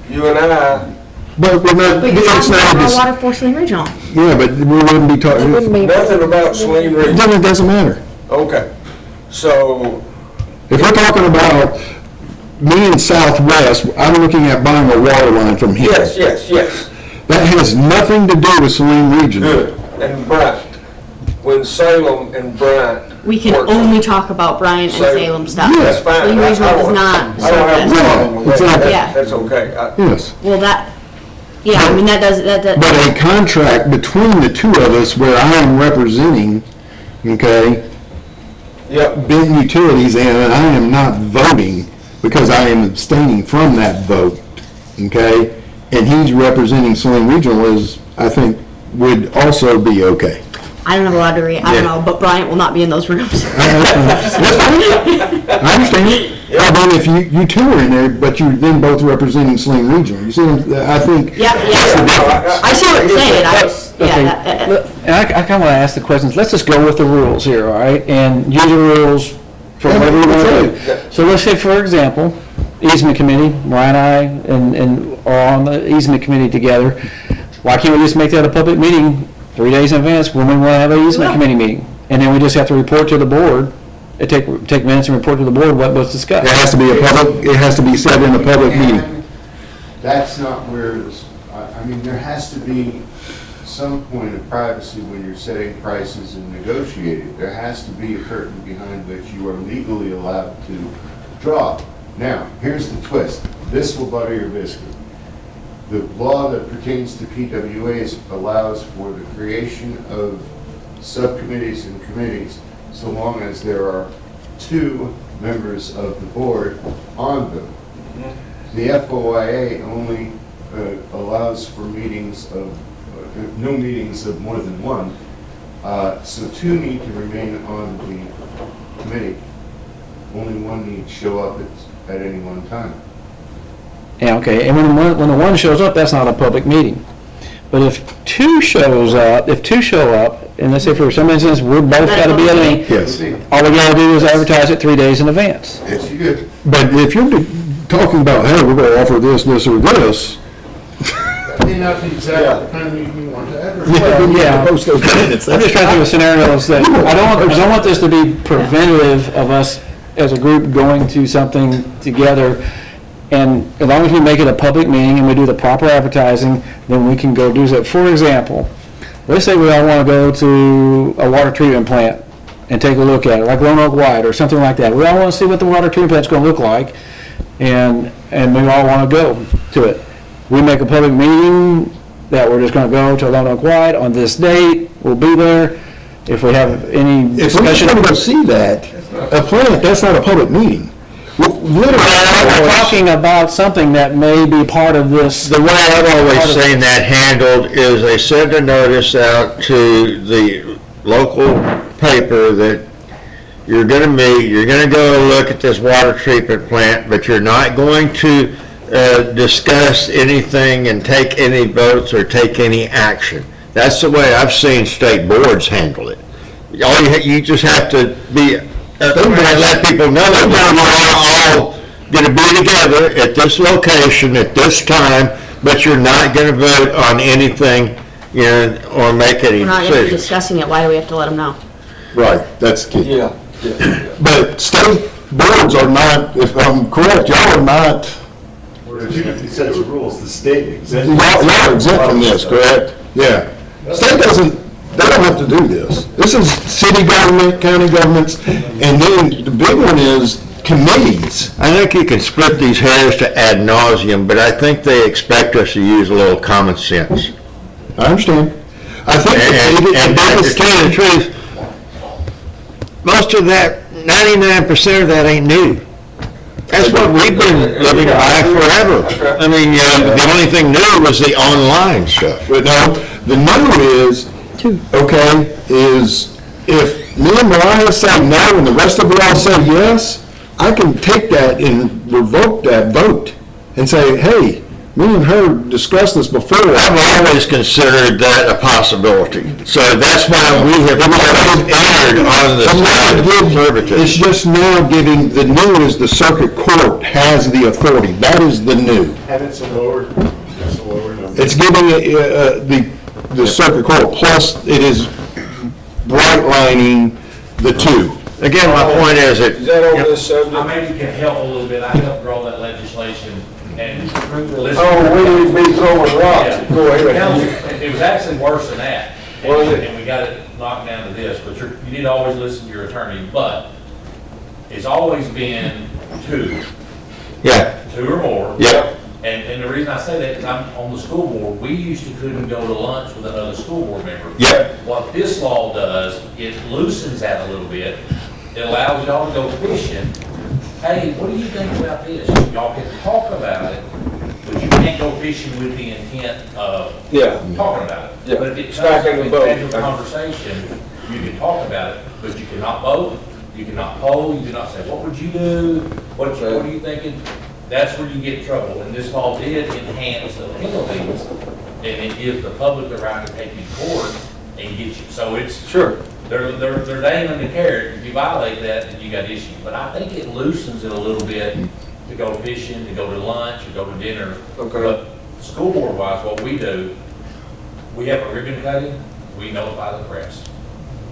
You and I, But we're not, But you're it's talking about not, Raw Water for Saline Regional. yeah, but we wouldn't be talking, nothing about Saline Regional. then it doesn't matter. Okay. So, If we're talking about me and Southwest, I'm looking at buying a water line from here. yes. That has nothing to do with Saline Regional. Good. And Bryant. when Salem and Bryant. We can work only talk about Bryant and Salem stuff. That's fine. Saline I Regional does don't- not I don't serve have a that. problem with that. Yeah. That's okay. Yes. Well, that, yeah, I mean, that does, that, But a contract between the two of us where I am representing, okay, Yep. Benton Utilities, and I am not voting because I am abstaining from that vote, okay? And he's representing Saline Regional is, I think, would also be okay. I don't have a lot to read, I don't know, but Bryant will not be in those rooms. I understand. How about if you two are in there, but you're then both representing Saline Regional? You see, I think. Yeah, yeah. I see what you're saying, Okay, yeah, and I kind of want to ask the questions, let's just go with the rules here, all right? And use the rules for whatever we want to do. So let's say, for example, easement committee, Mariah and I, and are on the easement committee together. Why can't we just make that a public meeting 3 days in advance when we want to have an easement committee meeting? And then we just have to report to the board, take minutes and report to the board what was discussed. It has to be it has to be said in a public meeting. That's not where, I mean, there has to be some point of privacy when you're setting prices and negotiating. There has to be a curtain behind which you are legally allowed to draw. Now, here's the twist. This will butter your biscuit. The law that pertains to PWAs allows for the creation of subcommittees and committees so long as there are 2 members of the board on them. The FOIA only allows for meetings of, no meetings of more than 1. So 2 need to remain on the committee. Only 1 need to show up at any one time. Yeah, okay, and when the one shows up, that's not a public meeting. But if 2 show up, and let's say for some instance, we're both got to be at a, Yes. all we got to do is advertise it 3 days in advance. Yes, you could. But if you're talking about, hey, we're going to offer this, this, or this. That may not be exactly the kind of meeting you want to advertise. Well, yeah. Post those minutes. I'm just trying to think of scenarios that, I don't want this to be preventative of us as a group going to something together. And as long as we make it a public meeting and we do the proper advertising, then we can go do that. For example, let's say we all want to go to a water treatment plant and take a look at it, like Lone Oak White or something like that. We all want to see what the water treatment plant's going to look like, and we all want to go to it. We make a public meeting that we're just going to go to Lone Oak White on this date. We'll be there. If we have any If we're discussion. going to go see that, a plant, that's not a public meeting. Literally, We're talking about something that may be part of this. The way I've always seen that handled is they send a notice out to the local paper that you're gonna meet, you're gonna go look at this water treatment plant, but you're not going to discuss anything and take any votes or take any action. That's the way I've seen state boards handle it. You just have to be, let people know that we're all going to be together at this location at this time, but you're not going to vote on anything, you know, or make any we're not going to be decisions. discussing it, why do we have to let them know? right, that's the key. Yeah. But state boards are not, if I'm correct, y'all are not, There's 2 different sets of rules. The state exempt. y'all are exempt from this, correct? Yeah. State doesn't, they don't have to do this. This is city government, county governments, and then the big one is committees. I think you can split these hairs to ad nauseum, but I think they expect us to use a little common sense. I understand. I think. And to tell you the truth, most of that, 99% of that ain't new. That's what we've been living by forever. I mean, the only thing new was the online stuff. But no, the new is, okay, is if me and Mariah say no and the rest of y'all say yes, I can take that and revoke that vote and say, hey, me and her discussed this before. I've always considered that a possibility. So that's why we have entered on the side of conservatism. It's just now giving, the new is the circuit court has the authority. That is the new. And it's a lower number. It's giving the circuit court, plus it is bright lining the 2. Again, my point is that. Is that on this subject? I maybe can help a little bit. I helped draw that legislation and listen. Oh, we need to be throwing rocks. Yeah. Go ahead. It was actually worse than that. Was it? And we got it knocked knock down to this, but you need to always listen to your attorney, but it's always been two. Yeah, Two or more. yeah, And the reason I say that is I'm on the school board, we used to couldn't go to lunch with another school board member. yeah. What this law does, it loosens that a little bit. It allows y'all to go fishing. Hey, what do you think about this? Y'all can talk about it, but you can't go fishing with the intent of Yeah. talking about it. Yeah. But if it Back comes in to the a boat. casual conversation, you can talk about it, but you cannot vote, you cannot poll, you cannot say, what would you do? What are you thinking? That's where you get in trouble. And this law did enhance the penalties, and it gives the public the right to take you to court and get you. So it's, Sure. they're dangling the carrot. If you violate that, then you got issues. But I think it loosens it a little bit to go fishing, to go to lunch, to go to dinner. Okay. But school board wise, what we do, we have a ribbon cutting, we notify the press.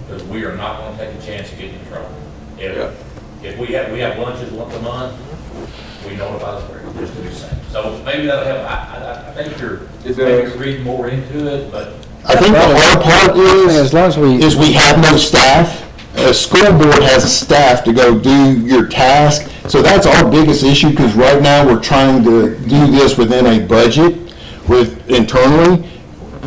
Because we are not gonna take a chance of getting in trouble. If we have lunches once a month, we notify the press, just to be safe. So maybe that'll help. I think you're maybe reading more into it, but I think the hard part As long as is we have no staff. A school board has a staff to go do your task. So that's our biggest issue, because right now we're trying to do this within a budget with internally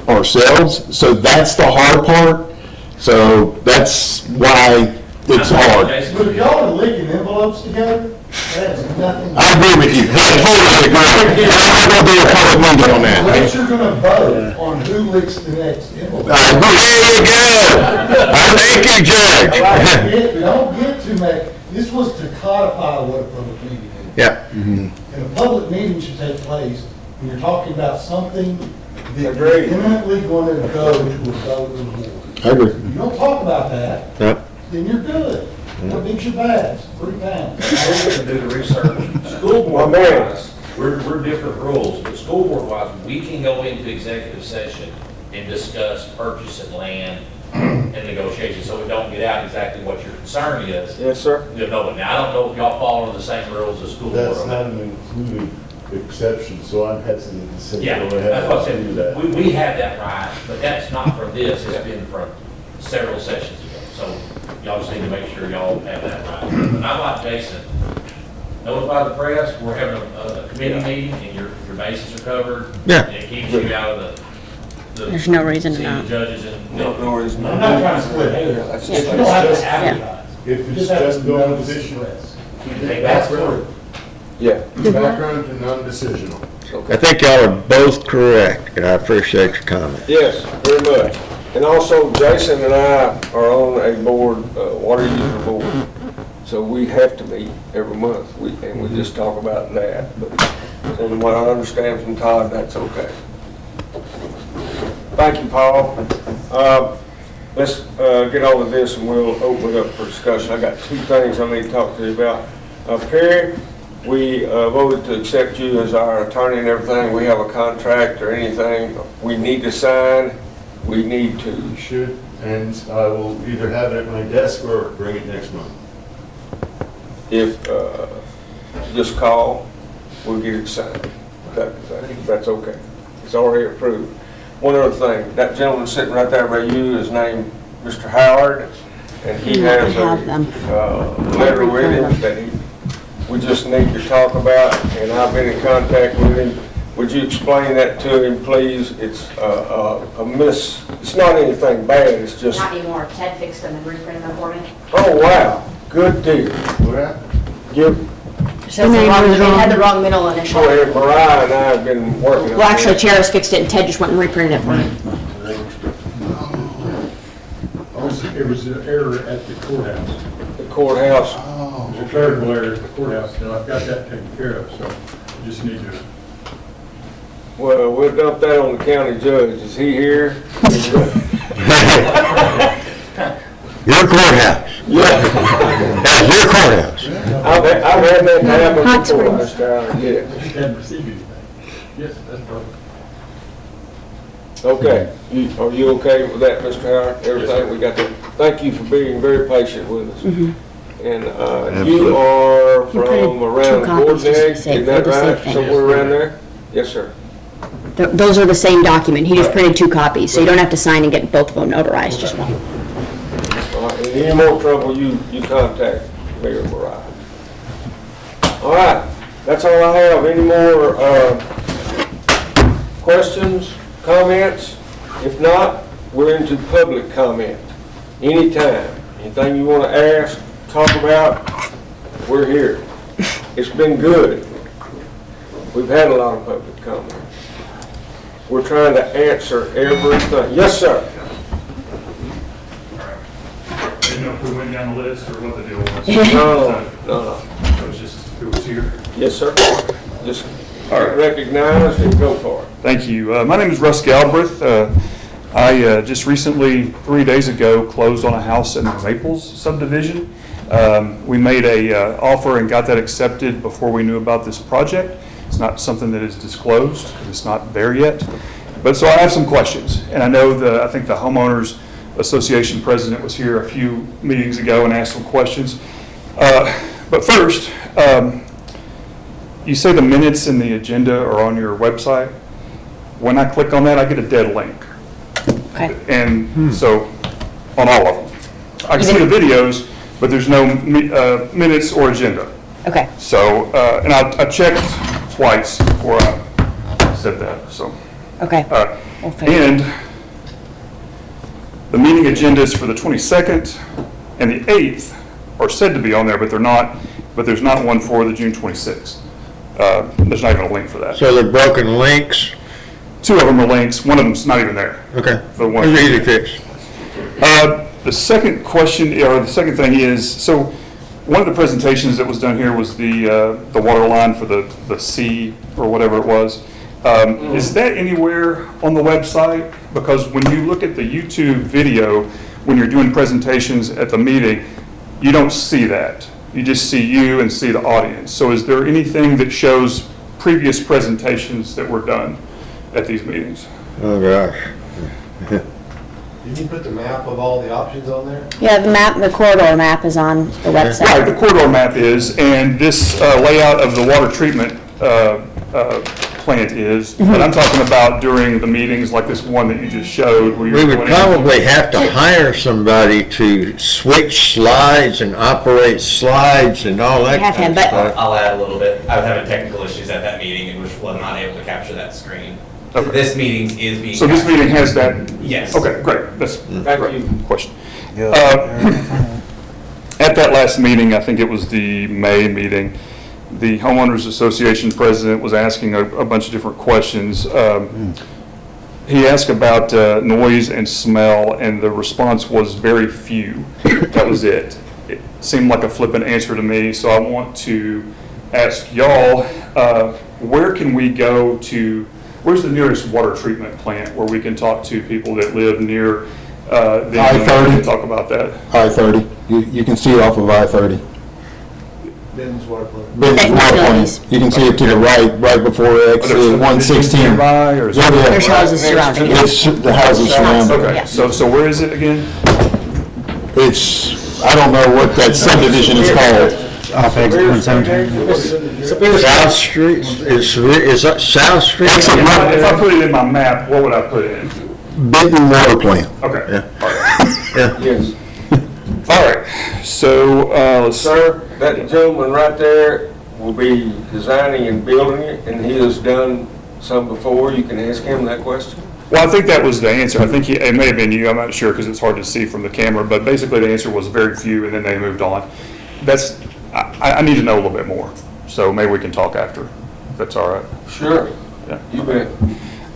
ourselves. So that's the hard part. So that's why it's hard. But if y'all are leaking envelopes together, that has nothing. I agree with you. I totally agree. I'm going to be a public meeting on that. Unless you're gonna vote on who leaks the next envelope. I agree. There you go. I thank you, Judge. Don't get too mad. This was to codify what a public meeting is. Yeah. And a public meeting should take place when you're talking about something that is Agreed. imminently going to go to a vote of the board. I agree. If you don't talk about that, Yep. then you're good. What beats your bags? 3 pounds. we're gonna do the research. School board My man. wise, we're different rules, but school board wise, we can go into executive session and discuss purchasing land and negotiations, so we don't get out exactly what your concern is. Yes, sir. You know, now, I don't know if y'all follow the same rules as school board. That's not an included exception, so I'm hesitant to say Yeah, go ahead that's what I and do said. that. We have that right, but that's not from this, it's been from several sessions ago. So y'all just need to make sure y'all have that right. And I'm like Jason, notify the press, we're having a committee meeting and your bases are covered. Yeah. And it keeps you out of the. There's no reason to seeing not. the judges and. No reason. I'm not trying to split hairs. That's You just- don't have just- to advertise. If You it's just have just to going notice fishing, the press. Take That's that true. Yeah. background to non-decisional. I think y'all are both correct, and I appreciate your comment. Yes, very much. And also, Jason and I are on a board, water user board, so we have to meet every month, and we just talk about that. But from what I understand from Todd, that's okay. Thank you, Paul. Let's get on to this, and we'll open it up for discussion. I got 2 things I need to talk to you about. Perry, we voted to accept you as our attorney and everything. We have a contract or anything we need to sign. We need to. You should, and I will either have it at my desk or bring it next month. If, just call, we'll get it signed. That's okay. It's already approved. One other thing, that gentleman sitting right there by you is named Mr. Howard, and he has have them. a letter with him that we just need to talk about, and I've been in contact with him. Would you explain that to him, please? It's it's not anything bad, it's just, Not anymore. Ted fixed them and reprinted them for me. oh, wow, good deal. What happened? Give, Says the wrong, it had the wrong middle initial. go ahead, Mariah and I have been working on Well, actually, this. Charis fixed it and Ted just went and reprinted it for me. It was an error at the courthouse. The courthouse. It was a clerical error at the courthouse, and I've got that taken care of, so I just need to. Well, we'll dump that on the county judge. Is he here? Your courthouse. Yeah. That's your courthouse. I've had that happen Hot before, springs. Mr. Allen, I yeah. just hadn't received anything. Yes, that's perfect. Okay, are you okay with that, Mr. Howard? Everything, we got that? Thank you for being very patient with us. And you are You printed from around 2 copies just to Gordon, say- is that for the same right? thing. Somewhere around there? Yes, sir. Those are the same document. He just printed 2 copies, so you don't have to sign and get both of them notarized, just one. Any more trouble, you contact Mayor Mariah. All right, that's all I have. Any more questions, comments? If not, we're into public comment. Anytime, anything you want to ask, talk about, we're here. It's been good. We've had a lot of public comment. We're trying to answer everything. Yes, sir. I didn't know if we went down the list or what the deal was. No. It was just who was here. Yes, sir. Just get recognized and go for it. Thank you. My name is Russ Galbraith. I just recently, 3 days ago, closed on a house in the Maples subdivision. We made a offer and got that accepted before we knew about this project. It's not something that is disclosed, because it's not there yet. But so I have some questions, and I know I think the Homeowners Association president was here a few meetings ago and asked some questions. But first, you say the minutes and the agenda are on your website. When I click on that, I get a dead link. Okay. And so, on all of them. I can see the videos, but there's no minutes or agenda. Okay. So, and I checked twice before I said that, so. Okay. We'll figure it And the meeting agendas for the 22nd and the 8th are said to be on there, but they're not, but there's not one for the June 26th. There's not even a link for that. So they're broken links? Two of them are links, one of them's not even there. Okay. The one. It's easy fix. The second question, or the second thing is, so one of the presentations that was done here was the water line for the C or whatever it was. Is that anywhere on the website? Because when you look at the YouTube video, when you're doing presentations at the meeting, you don't see that. You just see you and see the audience. So is there anything that shows previous presentations that were done at these meetings? Oh, gosh. Did you put the map of all the options on there? Yeah, the corridor map is on the website. Right, the corridor map is, and this layout of the water treatment plant is, but I'm talking about during the meetings like this one that you just showed. Where We would probably have to hire somebody to switch slides and operate slides and all that Have him, kind of but- stuff. I'll add a little bit. I was having technical issues at that meeting and was not able to capture that screen. Okay. This meeting is being. So this captured. meeting has that? Yes. Okay, great. That's Thank great you. question. At that last meeting, I think it was the May meeting, the Homeowners Association president was asking a bunch of different questions. He asked about noise and smell, and the response was very few. That was it. It seemed like a flippant answer to me, so I want to ask y'all, where can we go to, where's the nearest water treatment plant where we can talk to people that live near them? I-30. Talk about that. I-30. You can see it off of I-30. Ben's water plant. Ben's water plant. You can see it to the right before exit 116. Nearby, or is Yeah, it- yeah. There's houses surrounding it. It's the houses surrounding it. Okay, so where is it again? It's, I don't know what that subdivision is called. Off exit 117. South Street, is that South Street? If I put it in my map, what would I put in? Benton Water Plant. Okay. Yeah. Yes. All right, so, let's Sir, that gentleman right there will be designing and building it, and he has done some before. You can ask him that question. well, I think that was the answer. I think it may have been you, I'm not sure because it's hard to see from the camera, but basically the answer was very few and then they moved on. That's, I need to know a little bit more, so maybe we can talk after, if that's all right. Sure. Yeah. You bet.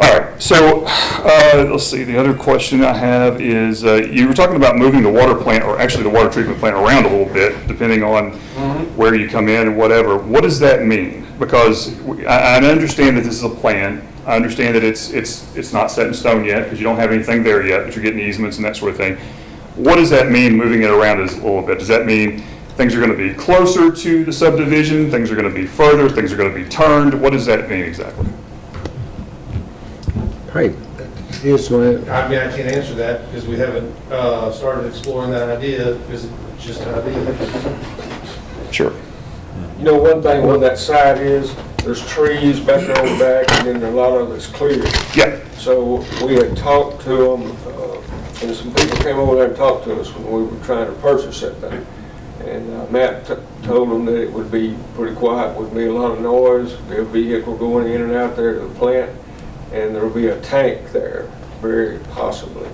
All right, so, let's see, the other question I have is, you were talking about moving the water plant, or actually the water treatment plant around a little bit, depending on where you come in and whatever. What does that mean? Because I understand that this is a plan. I understand that it's not set in stone yet, because you don't have anything there yet, but you're getting easements and that sort of thing. What does that mean, moving it around a little bit? Does that mean things are going to be closer to the subdivision, things are going to be further, things are going to be turned? What does that mean exactly? Hey, go ahead. I mean, I can't answer that because we haven't started exploring that idea because it's just an idea. Sure. You know, one thing where that side is, there's trees back there on the back, and then a lot of it's clear. Yeah. So we had talked to them, And some people came over there and talked to us when we were trying to purchase that thing. And Matt told them that it would be pretty quiet, wouldn't be a lot of noise, be a vehicle going in and out there to the plant, and there'll be a tank there, very possibly,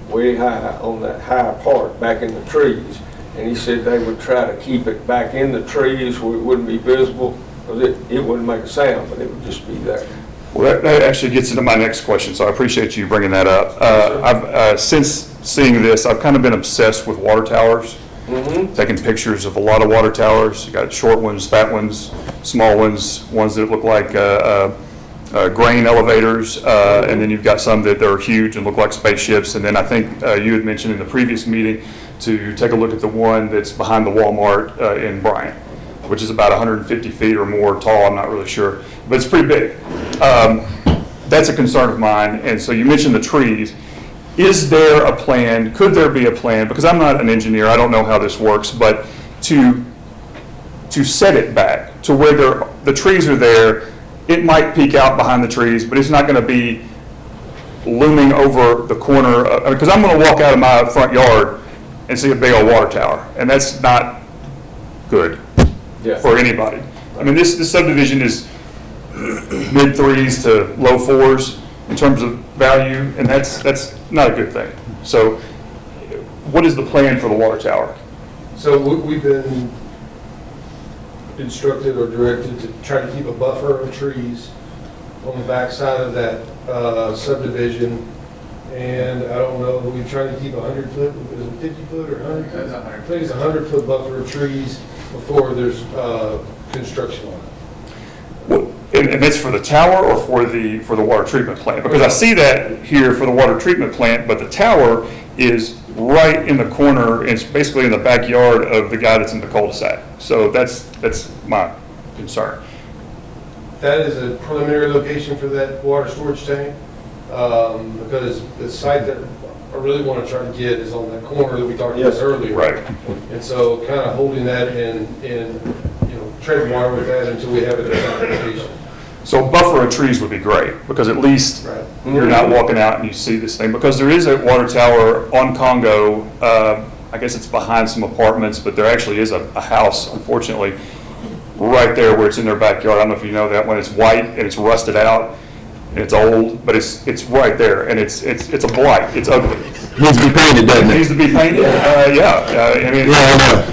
way high on that high part back in the trees. And he said they would try to keep it back in the trees where it wouldn't be visible, because it wouldn't make a sound, but it would just be there. Well, that actually gets into my next question, so I appreciate you bringing that up. Since seeing this, I've kind of been obsessed with water towers, taking pictures of a lot of water towers. You got short ones, fat ones, small ones, ones that look like grain elevators, and then you've got some that are huge and look like spaceships. And then I think you had mentioned in the previous meeting to take a look at the one that's behind the Walmart in Bryant, which is about 150 feet or more tall, I'm not really sure, but it's pretty big. That's a concern of mine, and so you mentioned the trees. Is there a plan, could there be a plan, because I'm not an engineer, I don't know how this works, but to set it back to where the trees are there, it might peek out behind the trees, but it's not going to be looming over the corner, because I'm going to walk out of my front yard and see a big old water tower, and that's not good for anybody. I mean, this subdivision is mid threes to low fours in terms of value, and that's not a good thing. So what is the plan for the water tower? So we've been instructed or directed to try to keep a buffer of trees on the back side of that subdivision. And I don't know, we're trying to keep 100 foot, is it 50 foot or 100 foot? I think it's 100 foot buffer of trees before there's construction on it. Well, and that's for the tower or for the water treatment plant? Because I see that here for the water treatment plant, but the tower is right in the corner, it's basically in the backyard of the guy that's in the cul-de-sac. So that's my concern. That is a preliminary location for that water storage tank, because the site that I really want to try to get is on that corner that we talked about earlier. Right. And so kind of holding that in treading water with that until we have it at that location. So a buffer of trees would be great, because at least you're not walking out and you see this thing. Because there is a water tower on Congo, I guess it's behind some apartments, but there actually is a house, unfortunately, right there where it's in their backyard. I don't know if you know that one. It's white and it's rusted out and it's old, but it's right there, and it's a blight. It's ugly. It needs to be painted, doesn't it? It needs to be painted? I mean, I know.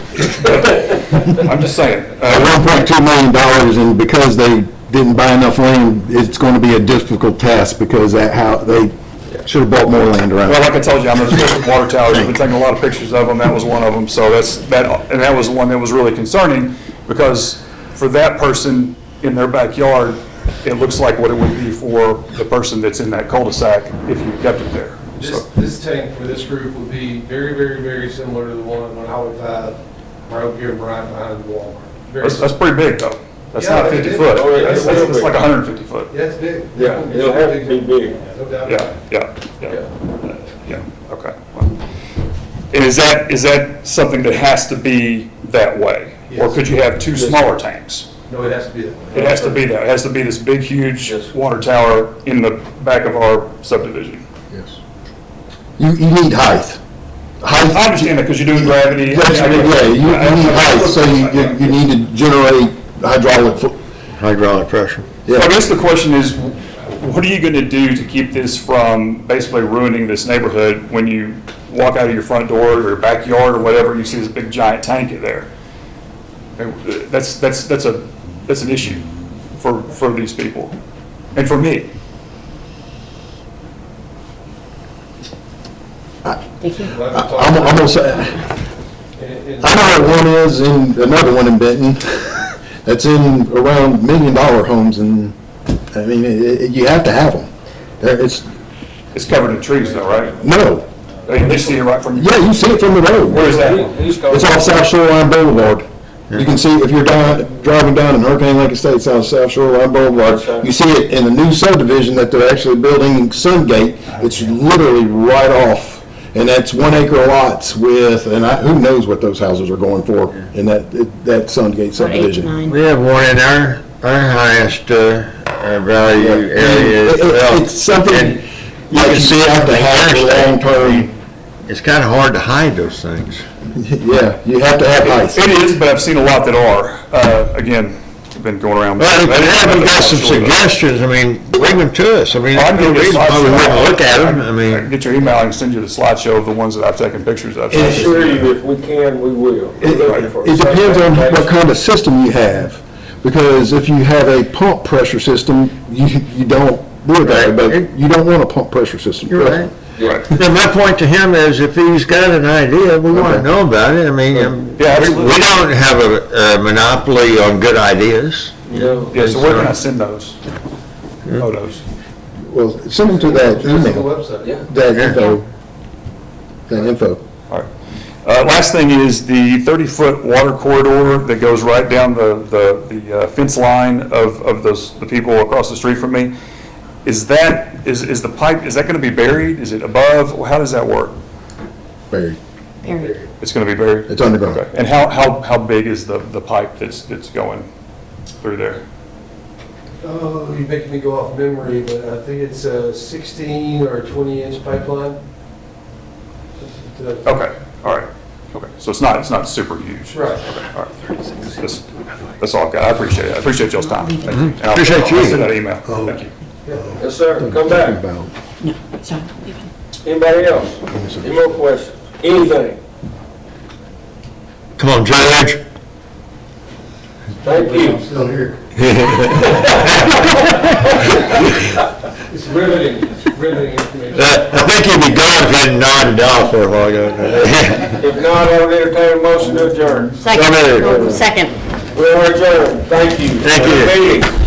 I'm just saying. $1.2 million, and because they didn't buy enough land, it's going to be a difficult task, because they should have bought more land around. Well, like I told you, I'm obsessed with water towers. I've been taking a lot of pictures of them. That was one of them. So that was one that was really concerning, because for that person in their backyard, it looks like what it would be for the person that's in that cul-de-sac if you kept it there. This tank for this group would be very, very, very similar to the one on Highway 5, right up here in Bryant behind the Walmart. That's pretty big, though. That's not 50 foot. That's like 150 foot. Yeah, it's big. Yeah, it'll have to be big. No doubt. Yeah, okay. And is that something that has to be that way? Or could you have two smaller tanks? No, it has to be that way. It has to be that. It has to be this big, huge water tower in the back of our subdivision. Yes. You need height. I understand that because you're doing gravity. You need height, so you need to generate hydraulic pressure. So I guess the question is, what are you going to do to keep this from basically ruining this neighborhood when you walk out of your front door or your backyard or whatever, and you see this big giant tank in there? That's an issue for these people and for me. I'm gonna say, I know what one is, and another one in Benton, that's in around $1 million homes, and I mean, you have to have them. It's covered in trees though, right? No. You just see it right from. Yeah, you see it from the road. Where is that? It's off South Shoreline Boulevard. You can see, if you're driving down in Hurricane Lake Estates out of South Shoreline Boulevard, you see it in the new subdivision that they're actually building in Sungate. It's literally right off, and that's 1 acre lots with, and who knows what those houses are going for in that Sungate subdivision. We have one in our highest value area as well. It's something you can see have to have for long-term it's kind of hard to hide those things. Yeah, you have to have height. It is, but I've seen a lot that are. Again, I've been going around. Well, if you haven't got some suggestions, I mean, bring them to us. I mean, I can no give you a reason why we wouldn't slideshow. look at them. I I mean, can get your email, I can send you the slideshow of the ones that I've taken pictures of. I assure you, if we can, we will. It depends on what kind of system you have, because if you have a pump pressure system, you don't do it that way, but you don't want a pump pressure system. you're right. Right. Now, my point to him is if he's got an idea, we want to Okay. know about it. I mean, Yeah, absolutely. we don't have a monopoly on good ideas. Yeah. Yeah, so where can I send those photos? Well, send them to that Just on the email, website. that info. All right. Last thing is the 30-foot water corridor that goes right down the fence line of the people across the street from me. Is the pipe, is that going to be buried? Is it above? How does that work? Buried. It's going to be buried? It's underground. Okay. And how big is the pipe that's going through there? Oh, you're making me go off memory, but I think it's a 16 or 20-inch pipeline. Okay, all right. Okay, so it's not super huge. Right. Okay, all right. That's all I've got. I appreciate it. I appreciate y'all's time. Thank you. And I'll- Appreciate you. I'll send that email. Thank you. Yes, sir, come back. About- Anybody else? Any more questions? Anything? Come on, George. Thank you. Still here. It's riveting information. I think you'd be gone if you hadn't nodded off there a while ago. If not, I would entertain a motion to adjourn. So moved. Second. We are adjourned. Thank you. Thank you. For the meeting.